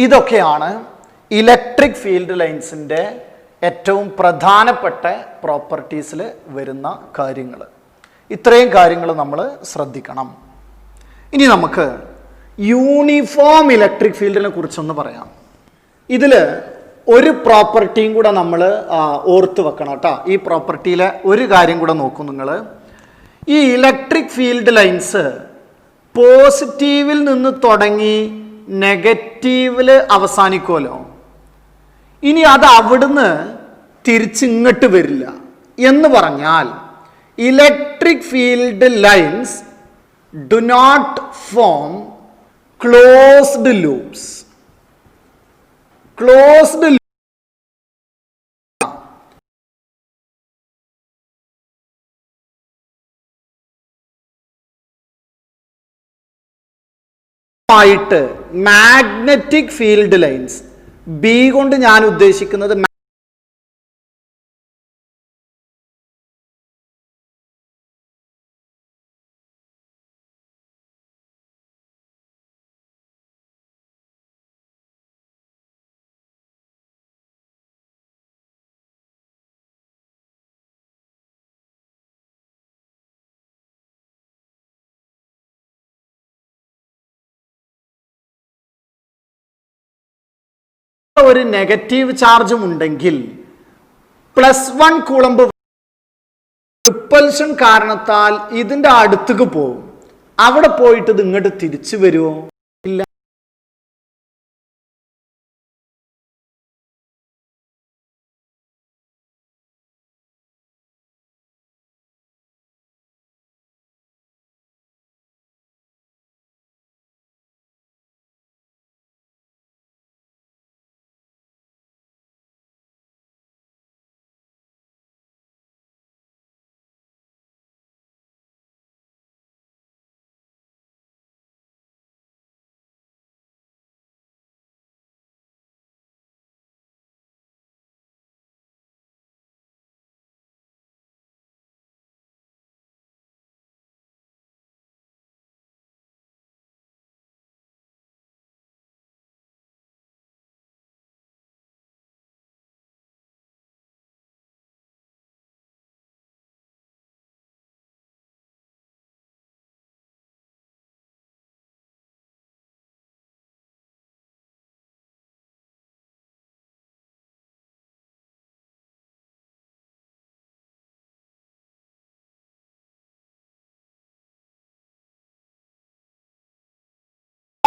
ഇതൊക്കെയാണ് ഇലക്ട്രിക് ഫീൽഡ് ലൈൻസിൻ്റെ ഏറ്റവും പ്രധാനപ്പെട്ട പ്രോപ്പർട്ടീസിൽ വരുന്ന കാര്യങ്ങൾ. ഇത്രയും കാര്യങ്ങൾ നമ്മൾ ശ്രദ്ധിക്കണം. ഇനി നമുക്ക് യൂണിഫോം ഇലക്ട്രിക് ഫീൽഡിനെ കുറിച്ചൊന്ന് പറയാം. ഇതിൽ ഒരു പ്രോപ്പർട്ടിയും കൂടെ നമ്മൾ ഓർത്ത് വെക്കണം കേട്ടോ. ഈ പ്രോപ്പർട്ടിയിലെ ഒരു കാര്യം കൂടെ നോക്കും നിങ്ങൾ. ഈ ഇലക്ട്രിക് ഫീൽഡ് ലൈൻസ് പോസിറ്റീവിൽ നിന്ന് തുടങ്ങി നെഗറ്റീവിൽ അവസാനിക്കുമല്ലോ. ഇനി അത് അവിടുന്ന് തിരിച്ചിങ്ങോട്ട് വരില്ല എന്ന് പറഞ്ഞാൽ electric field lines do not form closed loops. Closed ആയിട്ട് മാഗ്നറ്റിക് ഫീൽഡ് ലൈൻസ്, ബി കൊണ്ട് ഞാൻ ഉദ്ദേശിക്കുന്നത് ഒരു നെഗറ്റീവ് ചാർജും ഉണ്ടെങ്കിൽ +1 കൂളംബ് റിപ്പൽഷൻ കാരണത്താൽ ഇതിന്റെ അടുത്തേക്ക് പോകും. അവിടെ പോയിട്ട് ഇത് ഇങ്ങോട്ട് തിരിച്ചു വരുമോ? ഇല്ല.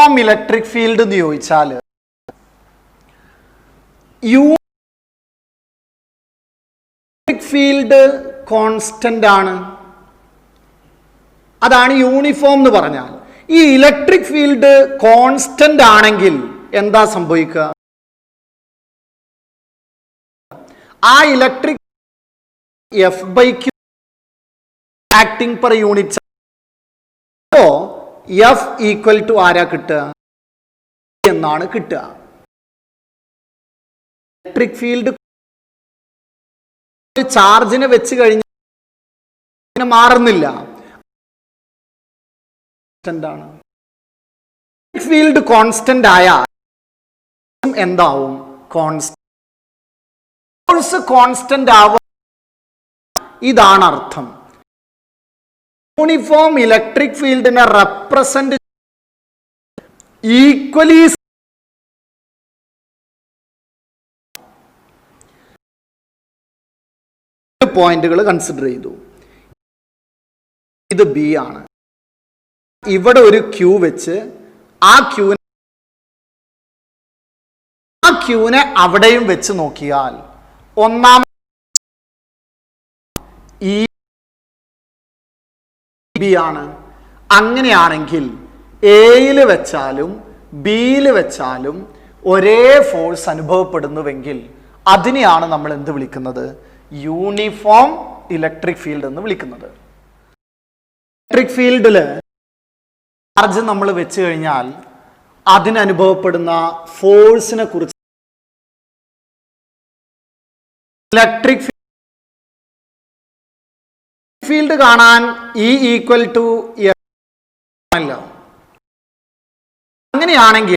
യൂണിഫോം ഇലക്ട്രിക് ഫീൽഡ് എന്ന് ചോദിച്ചാൽ ഇലക്ട്രിക് ഫീൽഡ് കോൺസ്റ്റന്റ് ആണ്. അതാണ് യൂണിഫോം എന്ന് പറഞ്ഞാൽ. ഈ ഇലക്ട്രിക് ഫീൽഡ് കോൺസ്റ്റന്റ് ആണെങ്കിൽ എന്താ സംഭവിക്കുക? ആ electric F/Q acting per unit. F equal to ആരാ കിട്ടുക എന്നാണ് കിട്ടുക. ഇലക്ട്രിക് ഫീൽഡ് ചാർജിനെ വെച്ച് കഴിഞ്ഞാൽ മാറുന്നില്ല. ഫീൽഡ് കോൺസ്റ്റന്റ് ആയാൽ എന്താവും? കോൺസ്റ്റന്റ് ആവും. ഇതാണ് അർത്ഥം. യൂണിഫോം ഇലക്ട്രിക് ഫീൽഡിനെ റെപ്രസെന്റ് ഈക്വലി പോയിന്റുകൾ കൺസിഡർ ചെയ്തു. ഇത് ബി ആണ്. ഇവിടെ ഒരു ക്യൂ വെച്ച് ആ ക്യൂനെ അവിടെയും വെച്ച് നോക്കിയാൽ ഒന്നാം ഈ ബി ആണ്. അങ്ങനെയാണെങ്കിൽ എയിൽ വെച്ചാലും ബിയിൽ വെച്ചാലും ഒരേ ഫോഴ്സ് അനുഭവപ്പെടുന്നുവെങ്കിൽ അതിനെയാണ് നമ്മൾ എന്ത് വിളിക്കുന്നത്? യൂണിഫോം ഇലക്ട്രിക് ഫീൽഡ് എന്ന് വിളിക്കുന്നത്. ഇലക്ട്രിക് ഫീൽഡില് ചാർജ് നമ്മൾ വെച്ച് കഴിഞ്ഞാൽ അതിനനുഭവപ്പെടുന്ന ഫോഴ്സിനെ കുറിച്ച് ഇലക്ട്രിക് ഫീൽഡ് കാണാൻ E ഈക്വൽ ടു അല്ല. അങ്ങനെയാണെങ്കിൽ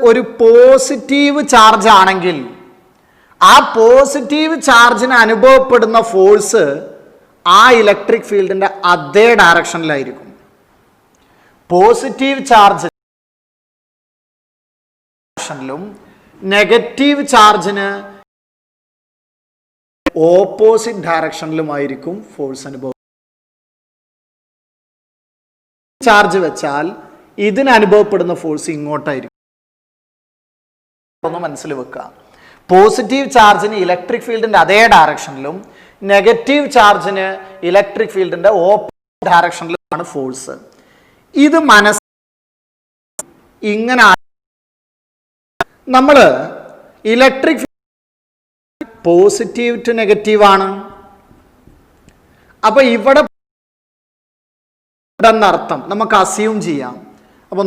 ഒരു പോസിറ്റീവ് ചാർജ് ആണെങ്കിൽ ആ പോസിറ്റീവ് ചാർജിന് അനുഭവപ്പെടുന്ന ഫോഴ്സ് ആ ഇലക്ട്രിക് ഫീൽഡിന്റെ അതേ ഡയറക്ഷനിലായിരിക്കും. പോസിറ്റീവ് ചാർജ് ഡയറക്ഷനിലും നെഗറ്റീവ് ചാർജിന് ഓപ്പോസിറ്റ് ഡയറക്ഷനിലുമായിരിക്കും ഫോഴ്സ് അനുഭവം. ചാർജ് വെച്ചാൽ ഇതിന് അനുഭവപ്പെടുന്ന ഫോഴ്സ് ഇങ്ങോട്ടായിരിക്കും. ഒന്ന് മനസ്സിൽ വെക്കുക. പോസിറ്റീവ് ചാർജിന് ഇലക്ട്രിക് ഫീൽഡിന്റെ അതേ ഡയറക്ഷനിലും നെഗറ്റീവ് ചാർജിന് ഇലക്ട്രിക് ഫീൽഡിന്റെ ഓപ്പോസിറ്റ് ഡയറക്ഷനിലുമാണ് ഫോഴ്സ്. ഇത് ഇങ്ങനെ നമ്മൾ ഇലക്ട്രിക് പോസിറ്റീവ് ടു നെഗറ്റീവ് ആണ്. അപ്പൊ ഇവിടെ എന്നർത്ഥം നമുക്ക് അസ്യൂം ചെയ്യാം. അപ്പൊ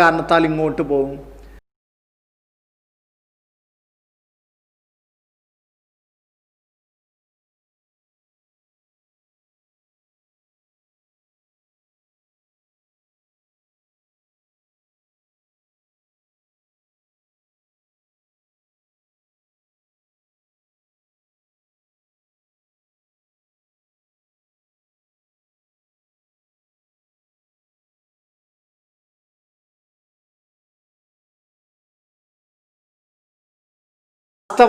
കാരണത്താൽ ഇങ്ങോട്ട് പോകും.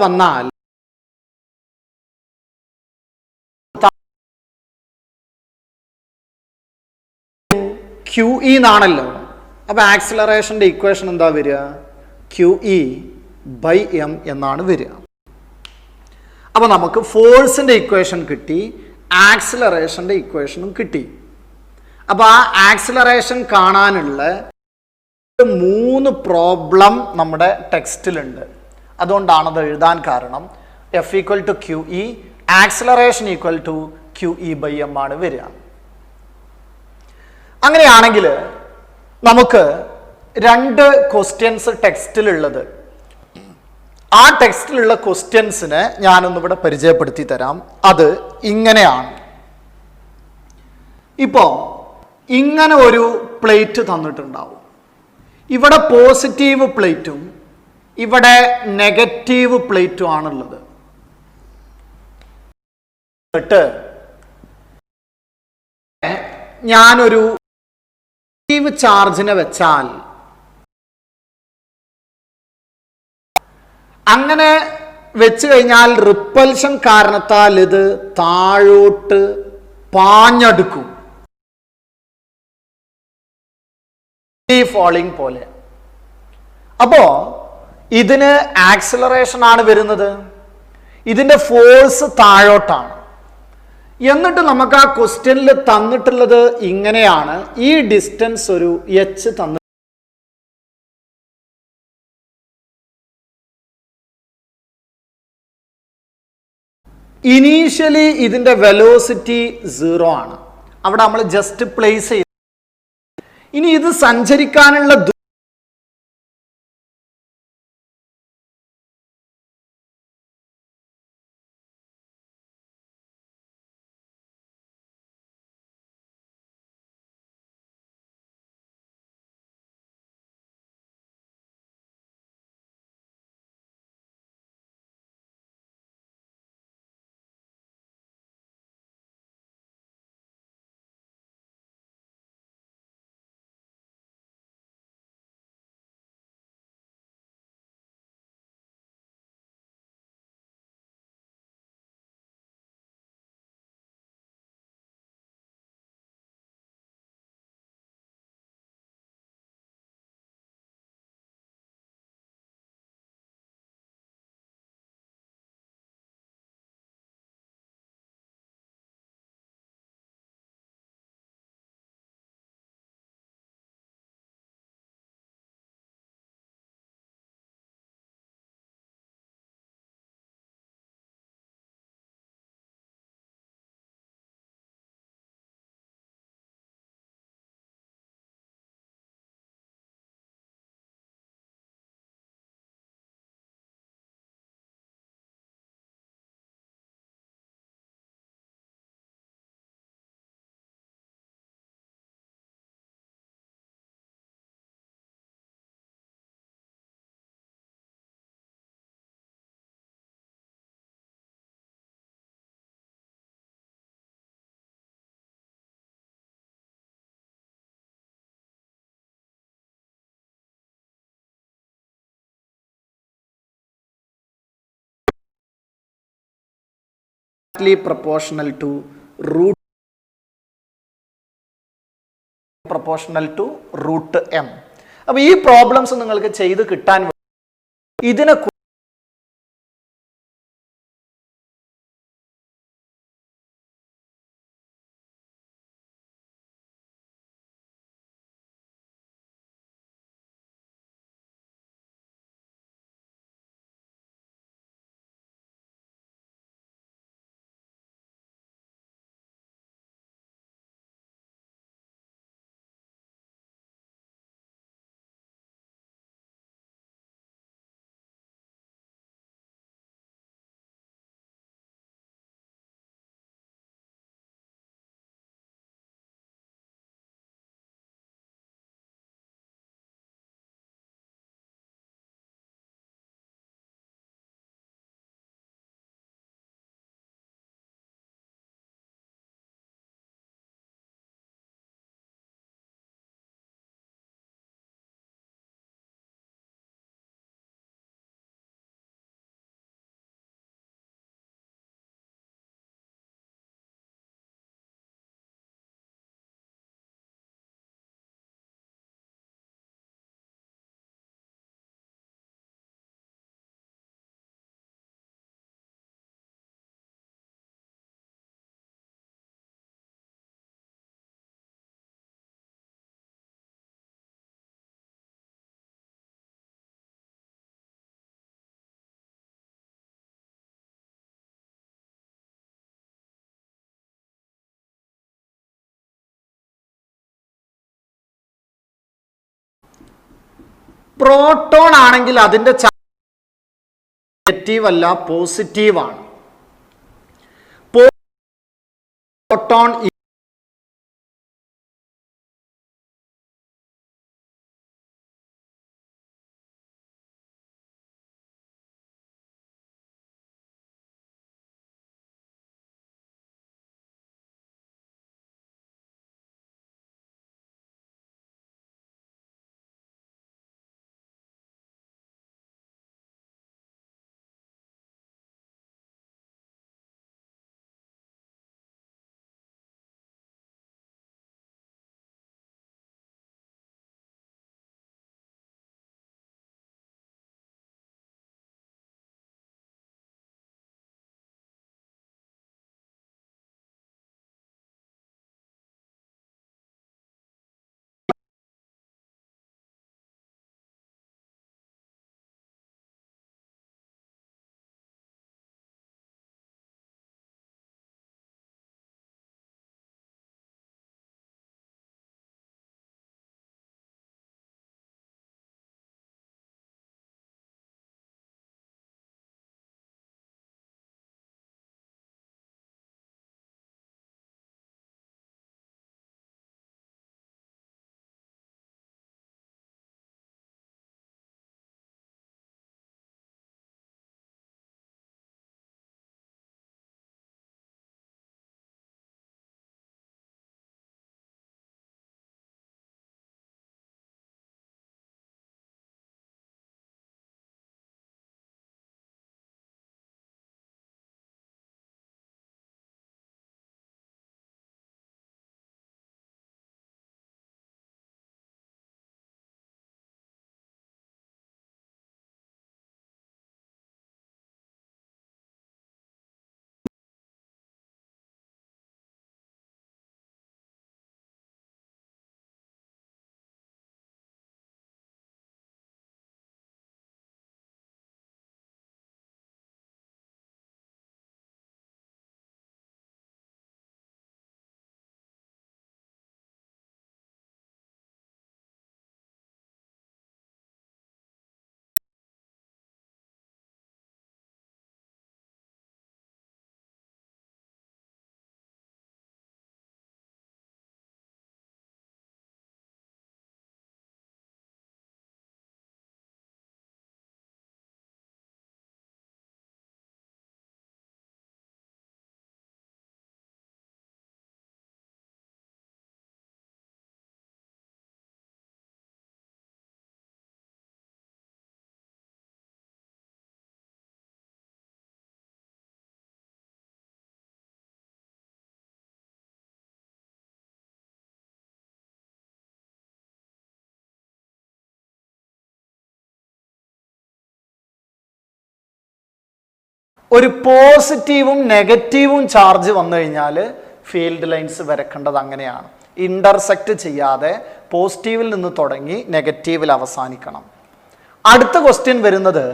വന്നാൽ QE എന്നാണല്ലോ. അപ്പൊ ആക്സിലറേഷന്റെ ഇക്വേഷൻ എന്താ വരിക? QE/m എന്നാണ് വരിക. അപ്പൊ നമുക്ക് ഫോഴ്സിന്റെ ഇക്വേഷൻ കിട്ടി, ആക്സിലറേഷന്റെ ഇക്വേഷനും കിട്ടി. അപ്പൊ ആ ആക്സിലറേഷൻ കാണാനുള്ള 3 പ്രോബ്ലം നമ്മുടെ ടെക്സ്റ്റിലുണ്ട്. അതുകൊണ്ടാണ് അത് എഴുതാൻ കാരണം. F = QE, acceleration equal to QE/m ആണ് വരിക. അങ്ങനെയാണെങ്കിൽ നമുക്ക് രണ്ട് ക്വസ്റ്റ്യൻസ് ടെക്സ്റ്റിലുള്ളത്, ആ ടെക്സ്റ്റിലുള്ള ക്വസ്റ്റ്യൻസിനെ ഞാനൊന്നിവിടെ പരിചയപ്പെടുത്തി തരാം. അത് ഇങ്ങനെയാണ്. ഇപ്പോൾ ഇങ്ങനെ ഒരു പ്ലേറ്റ് തന്നിട്ടുണ്ടാവും. ഇവിടെ പോസിറ്റീവ് പ്ലേറ്റും ഇവിടെ നെഗറ്റീവ് പ്ലേറ്റും ആണുള്ളത്. ഞാനൊരു പോസിറ്റീവ് ചാർജിനെ വെച്ചാൽ അങ്ങനെ വെച്ച് കഴിഞ്ഞാൽ റിപ്പൽഷൻ കാരണത്താൽ ഇത് താഴോട്ട് പാഞ്ഞടുക്കും, ഫോളിങ് പോലെ. അപ്പോ ഇതിന് ആക്സിലറേഷൻ ആണ് വരുന്നത്, ഇതിന്റെ ഫോഴ്സ് താഴോട്ടാണ്. എന്നിട്ട് നമുക്ക് ആ ക്വസ്റ്റ്യനിൽ തന്നിട്ടുള്ളത് ഇങ്ങനെയാണ്. ഈ ഡിസ്റ്റൻസ് ഒരു h തന്നു. ഇനീഷ്യലി ഇതിന്റെ വെലോസിറ്റി 0 ആണ്. അവിടെ നമ്മൾ ജസ്റ്റ് പ്ലേസ് ചെയ്തു. ഇനി ഇത് സഞ്ചരിക്കാനുള്ള proportional to root m. അപ്പോൾ ഈ പ്രോബ്ലംസ് നിങ്ങൾക്ക് ചെയ്ത് കിട്ടാൻ ഇതിനെ പ്രോട്ടോൺ ആണെങ്കിൽ അതിന്റെ നെഗറ്റീവ് അല്ല, പോസിറ്റീവ് ആണ്. പ്രോട്ടോൺ ഒരു പോസിറ്റീവും നെഗറ്റീവും ചാർജ് വന്നു കഴിഞ്ഞാൽ ഫീൽഡ് ലൈൻസ് വരക്കേണ്ടത് അങ്ങനെയാണ്. ഇന്റർസെക്റ്റ് ചെയ്യാതെ പോസിറ്റീവിൽ നിന്ന് തുടങ്ങി നെഗറ്റീവിൽ അവസാനിക്കണം. അടുത്ത ക്വസ്റ്റ്യൻ വരുന്നത്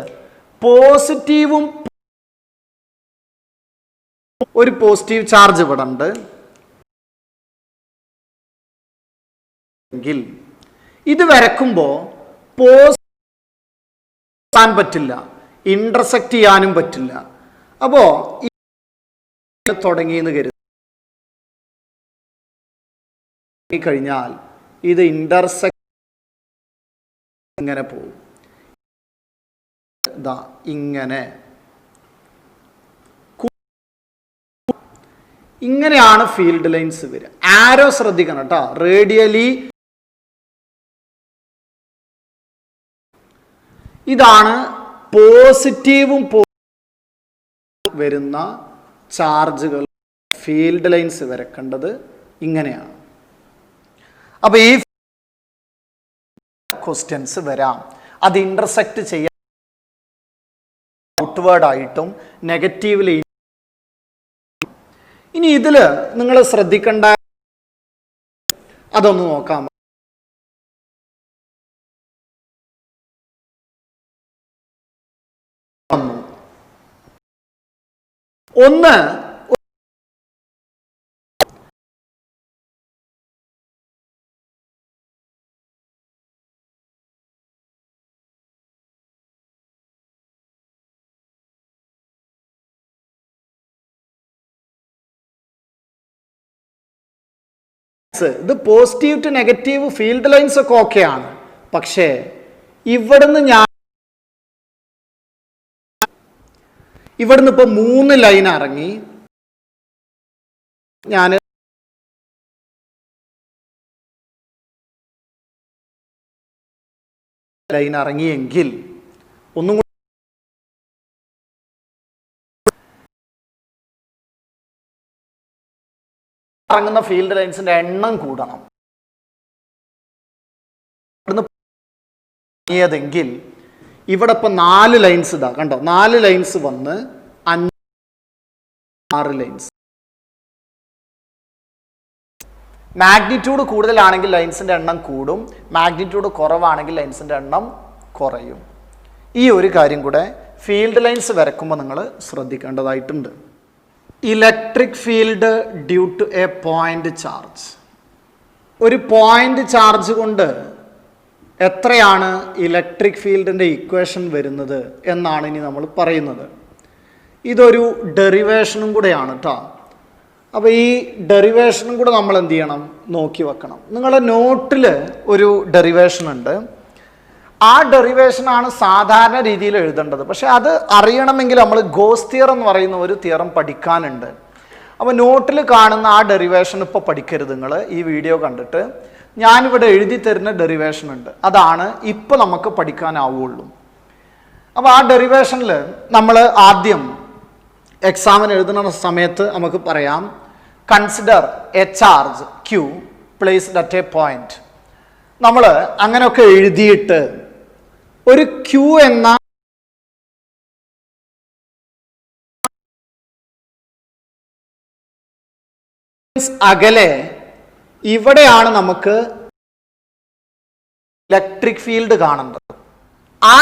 പോസിറ്റീവും ഒരു പോസിറ്റീവ് ചാർജ് ഇവിടെ ഉണ്ട് എങ്കിൽ ഇത് വരക്കുമ്പോൾ പോസിറ്റീവ് പറ്റില്ല, ഇന്റർസെക്റ്റ് ചെയ്യാനും പറ്റില്ല. അപ്പോ തുടങ്ങിയെന്ന് കരുതി കഴിഞ്ഞാൽ ഇത് ഇന്റർസെക്റ്റ് ഇങ്ങനെ പോകും, ഇങ്ങനെ ഇങ്ങനെയാണ് ഫീൽഡ് ലൈൻസ് വരിക. ആരോ ശ്രദ്ധിക്കണം കേട്ടോ, റേഡിയലി ഇതാണ് പോസിറ്റീവും വരുന്ന ചാർജുകൾ ഫീൽഡ് ലൈൻസ് വരക്കേണ്ടത് ഇങ്ങനെയാണ്. അപ്പൊ ഈ ക്വസ്റ്റ്യൻസ് വരാം, അത് ഇന്റർസെക്റ്റ് ചെയ്യാൻ ഔട്ട്വേർഡ് ആയിട്ടും നെഗറ്റീവില്. ഇനി ഇതില് നിങ്ങൾ ശ്രദ്ധിക്കേണ്ട അതൊന്ന് നോക്കാം. ഒന്ന് ഇത് positive to negative field lines ഒക്കെ ഓക്കെയാണ്. പക്ഷേ ഇവിടുന്ന് ഇപ്പൊ 3 ലൈൻ ഇറങ്ങി ഞാൻ ലൈൻ ഇറങ്ങിയെങ്കിൽ ഒന്നും ഇറങ്ങുന്ന ഫീൽഡ് ലൈൻസിന്റെ എണ്ണം കൂടണം. െങ്കിൽ ഇവിടെ ഇപ്പൊ 4 ലൈൻസ് ഇതാ കണ്ടോ, 4 ലൈൻസ് വന്ന് 6 ലൈൻസ്. മാഗ്നിറ്റ്യൂഡ് കൂടുതലാണെങ്കിൽ ലൈൻസിന്റെ എണ്ണം കൂടും, മാഗ്നിറ്റ്യൂഡ് കുറവാണെങ്കിൽ ലൈൻസിന്റെ എണ്ണം കുറയും. ഈ ഒരു കാര്യം കൂടെ ഫീൽഡ് ലൈൻസ് വരയ്ക്കുമ്പോൾ നിങ്ങൾ ശ്രദ്ധിക്കേണ്ടതായിട്ടുണ്ട്. Electric field due to a point charge. ഒരു പോയിന്റ് ചാർജ് കൊണ്ട് എത്രയാണ് ഇലക്ട്രിക് ഫീൽഡിൻ്റെ ഇക്വേഷൻ വരുന്നത് എന്നാണ് ഇനി നമ്മൾ പറയുന്നത്. ഇതൊരു ഡെറിവേഷനും കൂടെയാണ് കേട്ടോ. അപ്പോൾ ഈ ഡെറിവേഷനും കൂടെ നമ്മൾ എന്ത് ചെയ്യണം, നോക്കി വെക്കണം. നിങ്ങളുടെ നോട്ടിൽ ഒരു ഡെറിവേഷൻ ഉണ്ട്. ആ ഡെറിവേഷനാണ് സാധാരണ രീതിയിൽ എഴുതേണ്ടത്. പക്ഷെ അത് അറിയണമെങ്കിൽ നമ്മൾ ഗോസ് തിയറം എന്ന് പറയുന്ന ഒരു തിയറം പഠിക്കാനുണ്ട്. അപ്പോൾ നോട്ടിൽ കാണുന്ന ആ ഡെറിവേഷൻ ഇപ്പോൾ പഠിക്കരുത്. നിങ്ങൾ ഈ വീഡിയോ കണ്ടിട്ട് ഞാനിവിടെ എഴുതി തരുന്ന ഡെറിവേഷൻ ഉണ്ട്, അതാണ് ഇപ്പോൾ നമുക്ക് പഠിക്കാനാവുള്ളൂ. അപ്പോൾ ആ ഡെറിവേഷനിൽ നമ്മൾ ആദ്യം എക്സാമിന് എഴുതുന്ന സമയത്ത് നമുക്ക് പറയാം, consider a charge Q placed at a point. നമ്മൾ അങ്ങനെയൊക്കെ എഴുതിയിട്ട് ഒരു ക്യൂ എന്ന അകലെ ഇവിടെയാണ് നമുക്ക് ഇലക്ട്രിക് ഫീൽഡ് കാണേണ്ടത്. ആ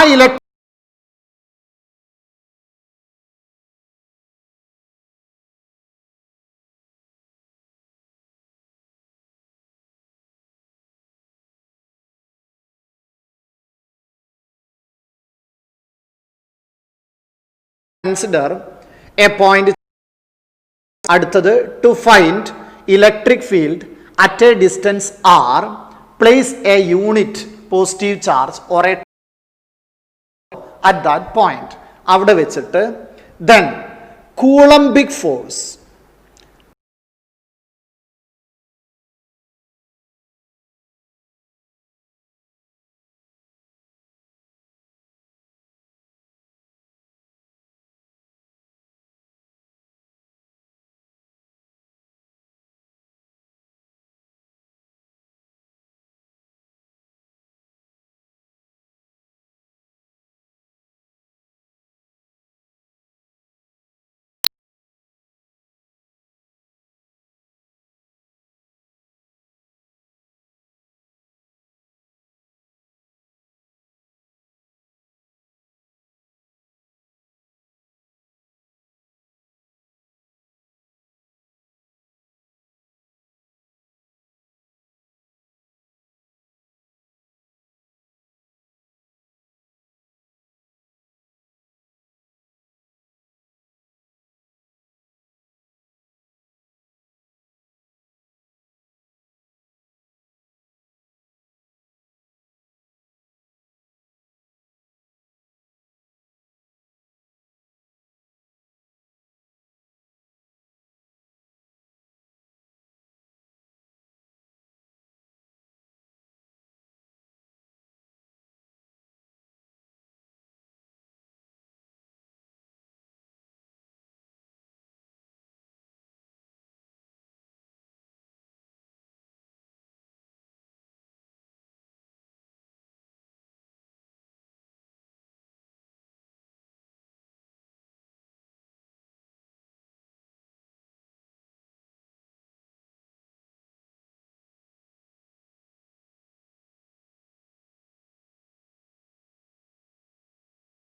consider a point. അടുത്തത് to find electric field at a distance r, place a unit positive charge or a at that point. അവിടെ വെച്ചിട്ട് then coulombic force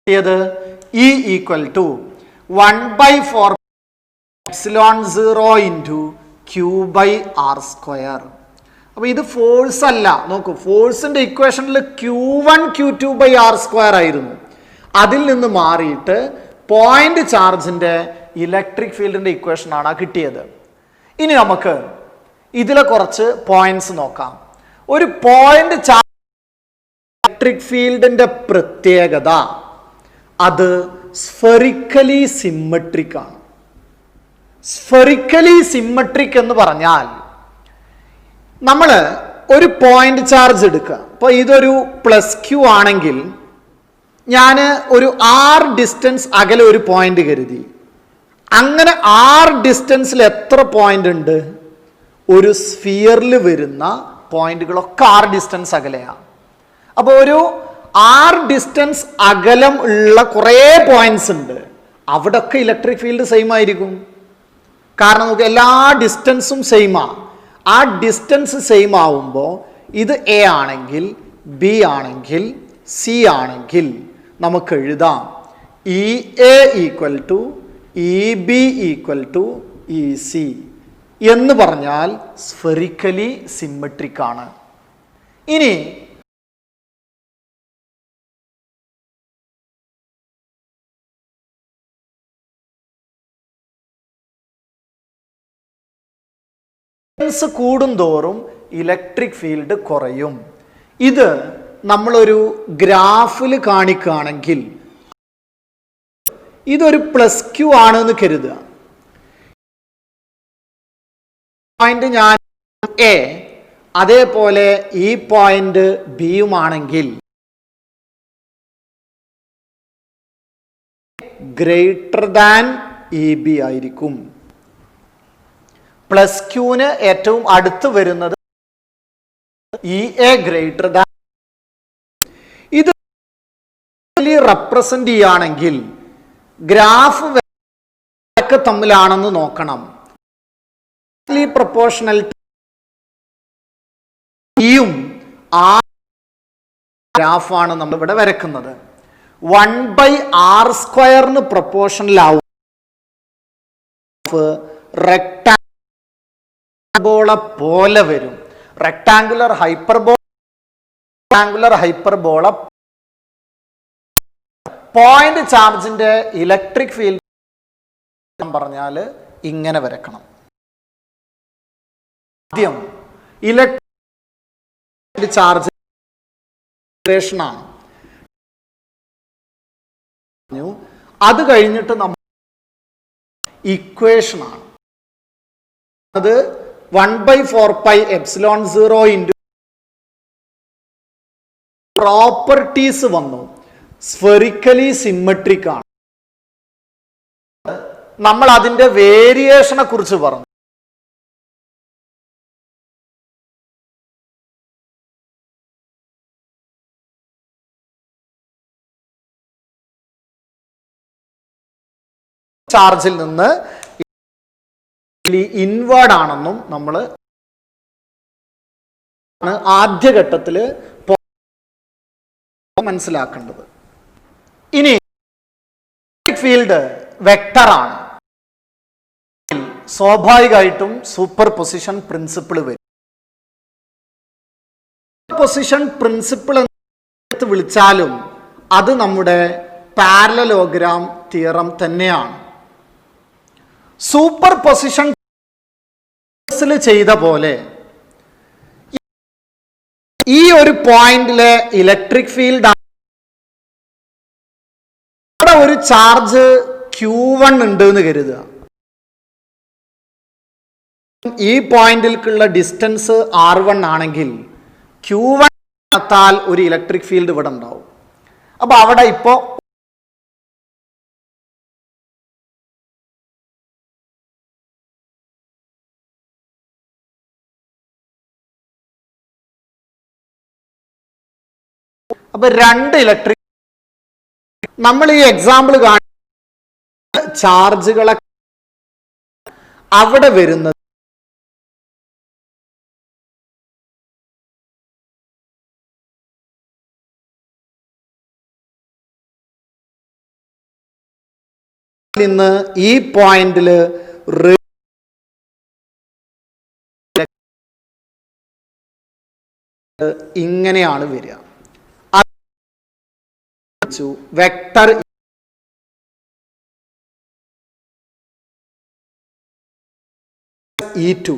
ഏത് E equal to 1/4 epsilon 0 into Q by R square. അപ്പോൾ ഇത് force അല്ല. നോക്കൂ, ഫോഴ്സിന്റെ ഇക്വേഷനിൽ Q1 Q2 by R square ആയിരുന്നു. അതിൽ നിന്ന് മാറിയിട്ട് പോയിന്റ് ചാർജിന്റെ ഇലക്ട്രിക് ഫീൽഡിന്റെ ഇക്വേഷൻ ആണ് കിട്ടിയത്. ഇനി നമുക്ക് ഇതിലെ കുറച്ച് പോയിന്റ്സ് നോക്കാം. ഒരു പോയിന്റ് ചാർജ് ഇലക്ട്രിക് ഫീൽഡിന്റെ പ്രത്യേകത അത് സ്ഫെറിക്കലി സിമ്മട്രിക് ആണ്. സ്ഫെറിക്കലി സിമ്മട്രിക് എന്ന് പറഞ്ഞാൽ നമ്മൾ ഒരു പോയിന്റ് ചാർജ് എടുക്കുക. അപ്പോൾ ഇതൊരു +q ആണെങ്കിൽ ഞാൻ ഒരു r ഡിസ്റ്റൻസ് അകലെ ഒരു പോയിന്റ് കരുതി. അങ്ങനെ r ഡിസ്റ്റൻസിൽ എത്ര പോയിന്റ് ഉണ്ട്? ഒരു സ്ഫിയറിൽ വരുന്ന പോയിന്റുകളൊക്കെ r ഡിസ്റ്റൻസ് അകലെയാണ്. അപ്പോൾ ഒരു r ഡിസ്റ്റൻസ് അകലം ഉള്ള കുറേ പോയിന്റ്സ് ഉണ്ട്. അവിടെയൊക്കെ ഇലക്ട്രിക് ഫീൽഡ് സെയിം ആയിരിക്കും. കാരണം നമുക്ക് എല്ലാ ഡിസ്റ്റൻസും സെയിമാണ്. ആ ഡിസ്റ്റൻസ് സെയിം ആവുമ്പോൾ ഇത് എ ആണെങ്കിൽ ബി ആണെങ്കിൽ സി ആണെങ്കിൽ നമുക്ക് എഴുതാം E A equal to E B equal to E C എന്ന് പറഞ്ഞാൽ സ്ഫെറിക്കലി സിമ്മട്രിക് ആണ്. ഇനി കൂടുന്തോറും ഇലക്ട്രിക് ഫീൽഡ് കുറയും. ഇത് നമ്മളൊരു ഗ്രാഫിൽ കാണിക്കുകയാണെങ്കിൽ ഇതൊരു +q ആണെന്ന് കരുതുക. പോയിന്റ് ഞാൻ എ അതേപോലെ ഈ പോയിന്റ് ബിയുമാണെങ്കിൽ ഗ്രേറ്റർ ദാൻ ഇ ബി ആയിരിക്കും. +qന് ഏറ്റവും അടുത്ത് വരുന്നത് ഇ എ ഗ്രേറ്റർ ദാൻ. ഇത് റെപ്രസെന്റ് ചെയ്യുകയാണെങ്കിൽ ഗ്രാഫ് തമ്മിലാണെന്ന് നോക്കണം. പ്രൊപ്പോർഷണൽ യും ആ ഗ്രാഫാണ് നമ്മൾ ഇവിടെ വരക്കുന്നത്. 1/r² പ്രൊപ്പോർഷണലാവും. റെക്ടാ പോലെ വരും. റെക്ടാങ്കുലർ ഹൈപ്പർബോള പോയിന്റ് ചാർജിന്റെ ഇലക്ട്രിക് ഫീൽഡ് പറഞ്ഞാൽ ഇങ്ങനെ വരക്കണം. ആദ്യം ഇലക്ട്രിക് ചാർജ് ആണ്. അത് കഴിഞ്ഞിട്ട് നമ്മൾ ഇക്വേഷൻ ആണ്. അത് 1/4πε0 ഇൻറ്റു പ്രോപ്പർട്ടീസ് വന്നു. സ്ഫെറിക്കലി സിമ്മട്രിക് ആണ്. നമ്മൾ അതിന്റെ വേരിയേഷനെ കുറിച്ച് പറഞ്ഞു. ചാർജിൽ നിന്ന് ഇൻവേർഡ് ആണെന്നും നമ്മൾ ആദ്യഘട്ടത്തിൽ മനസ്സിലാക്കേണ്ടത്. ഇനി ഫീൽഡ് വെക്ടർ ആണ്. സ്വാഭാവികമായിട്ടും സൂപ്പർ പൊസിഷൻ പ്രിൻസിപ്പിൾ വരും. പൊസിഷൻ പ്രിൻസിപ്പിൾ എന്ന് വിളിച്ചാലും അത് നമ്മുടെ പാരലലോഗ്രാം തിയറം തന്നെയാണ്. സൂപ്പർ പൊസിഷൻ ചെയ്ത പോലെ ഈ ഒരു പോയിന്റിലെ ഇലക്ട്രിക് ഫീൽഡ് അവിടെ ഒരു ചാർജ് Q1 ഉണ്ട് എന്ന് കരുതുക. ഈ പോയിന്റിലേക്കുള്ള ഡിസ്റ്റൻസ് R1 ആണെങ്കിൽ Q1 ത്താൽ ഒരു ഇലക്ട്രിക് ഫീൽഡ് ഇവിടെ ഉണ്ടാവും. അപ്പൊ അവിടെ ഇപ്പോ രണ്ട് ഇലക്ട്രിക് നമ്മൾ ഈ എക്സാമ്പിൾ ചാർജുകളെ അവിടെ വരുന്നത് നിന്ന് ഈ പോയിന്റിൽ ഇങ്ങനെയാണ് വരിക. വെക്ടർ E2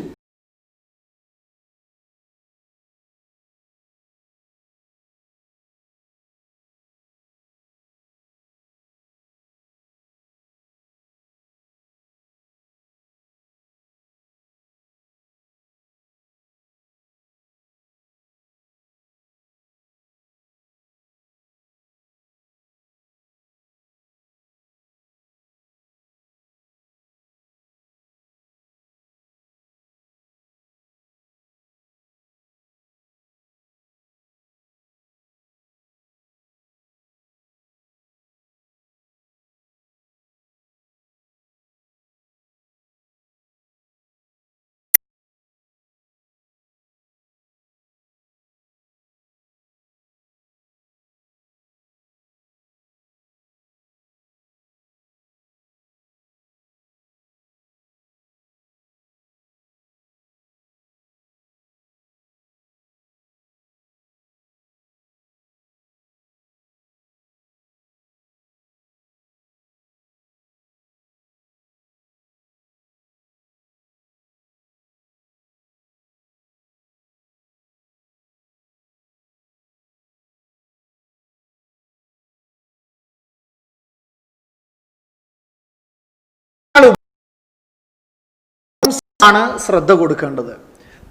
ആണ് ശ്രദ്ധ കൊടുക്കേണ്ടത്.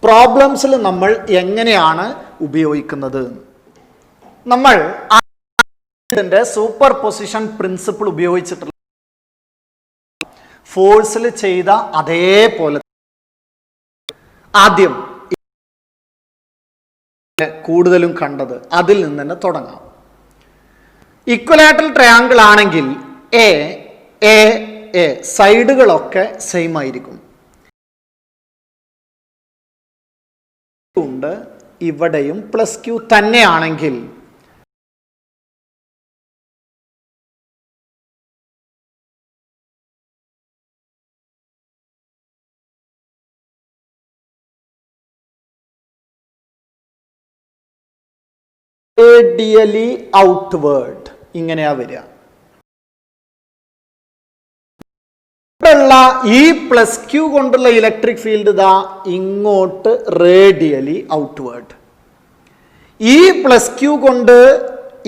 പ്രോബ്ലംസിൽ നമ്മൾ എങ്ങനെയാണ് ഉപയോഗിക്കുന്നത്? നമ്മൾ ഇതിന്റെ സൂപ്പർ പൊസിഷൻ പ്രിൻസിപ്പിൾ ഉപയോഗിച്ചിട്ടുള്ള ഫോഴ്സിൽ ചെയ്ത അതേപോലെ ആദ്യം കൂടുതലും കണ്ടത് അതിൽ നിന്ന് തന്നെ തുടങ്ങാം. ഇക്വലാറ്ററൽ ട്രയാങ്കിൾ ആണെങ്കിൽ എ എ എ സൈഡുകളൊക്കെ സെയിം ആയിരിക്കും. ഉണ്ട് ഇവിടെയും പ്ലസ് ക്യൂ തന്നെയാണെങ്കിൽ റേഡിയലി ഔട്ട്വേർഡ് ഇങ്ങനെയാ വരിക. ഈ പ്ലസ് ക്യൂ കൊണ്ടുള്ള ഇലക്ട്രിക് ഫീൽഡ് ഇതാ ഇങ്ങോട്ട് റേഡിയലി ഔട്ട്വേർഡ്. ഈ പ്ലസ് ക്യൂ കൊണ്ട്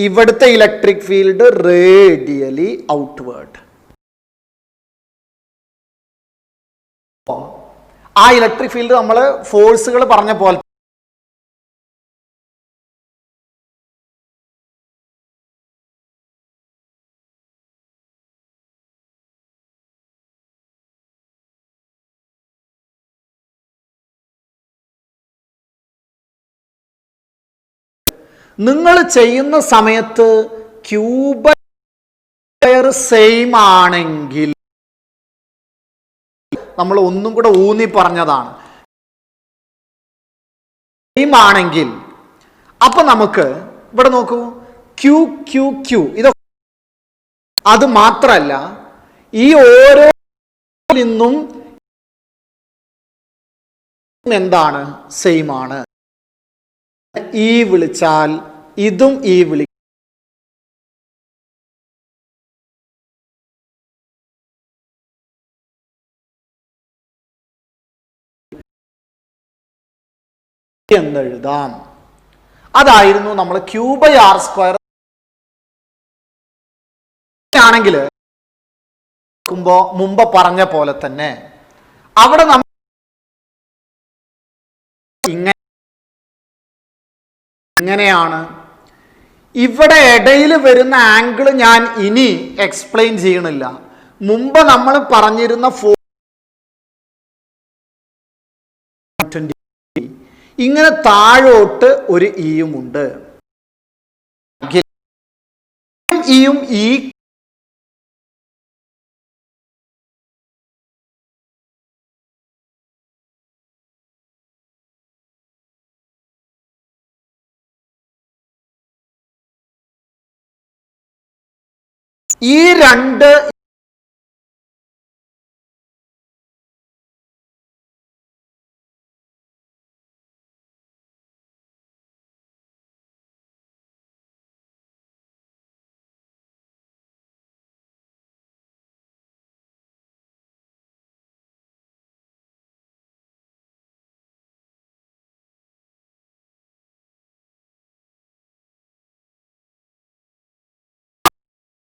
ഇവിടുത്തെ ഇലക്ട്രിക് ഫീൽഡ് റേഡിയലി ഔട്ട്വേർഡ്. ആ ഇലക്ട്രിക് ഫീൽഡ് നമ്മൾ ഫോഴ്സുകൾ പറഞ്ഞ പോലെ നിങ്ങൾ ചെയ്യുന്ന സമയത്ത് ക്യൂബ് സെയിം ആണെങ്കിൽ നമ്മൾ ഒന്നും കൂടെ ഊന്നി പറഞ്ഞതാണ്, സെയിം ആണെങ്കിൽ അപ്പൊ നമുക്ക് ഇവിടെ നോക്കൂ ക്യൂ ക്യൂ ക്യൂ ഇതൊക്കെ. അത് മാത്രല്ല ഈ ഓരോ നിന്നും എന്താണ് സെയിം ആണ്. ഈ വിളിച്ചാൽ ഇതും ഈ വിളി എന്നെഴുതാം. അതായിരുന്നു നമ്മൾ ക്യൂബ് ആർ സ്ക്വയർ ആണെങ്കിൽ മുമ്പ് പറഞ്ഞ പോലെ തന്നെ അവിടെ നമ്മൾ ഇങ്ങനെയാണ്. ഇവിടെ ഇടയിൽ വരുന്ന ആംഗിൾ ഞാൻ ഇനി എക്സ്പ്ലെയിൻ ചെയ്യണില്ല. മുമ്പ് നമ്മൾ പറഞ്ഞിരുന്ന ഇങ്ങനെ താഴോട്ട് ഒരു ഇയും ഉണ്ട്. ഇയും ഈ ഈ രണ്ട്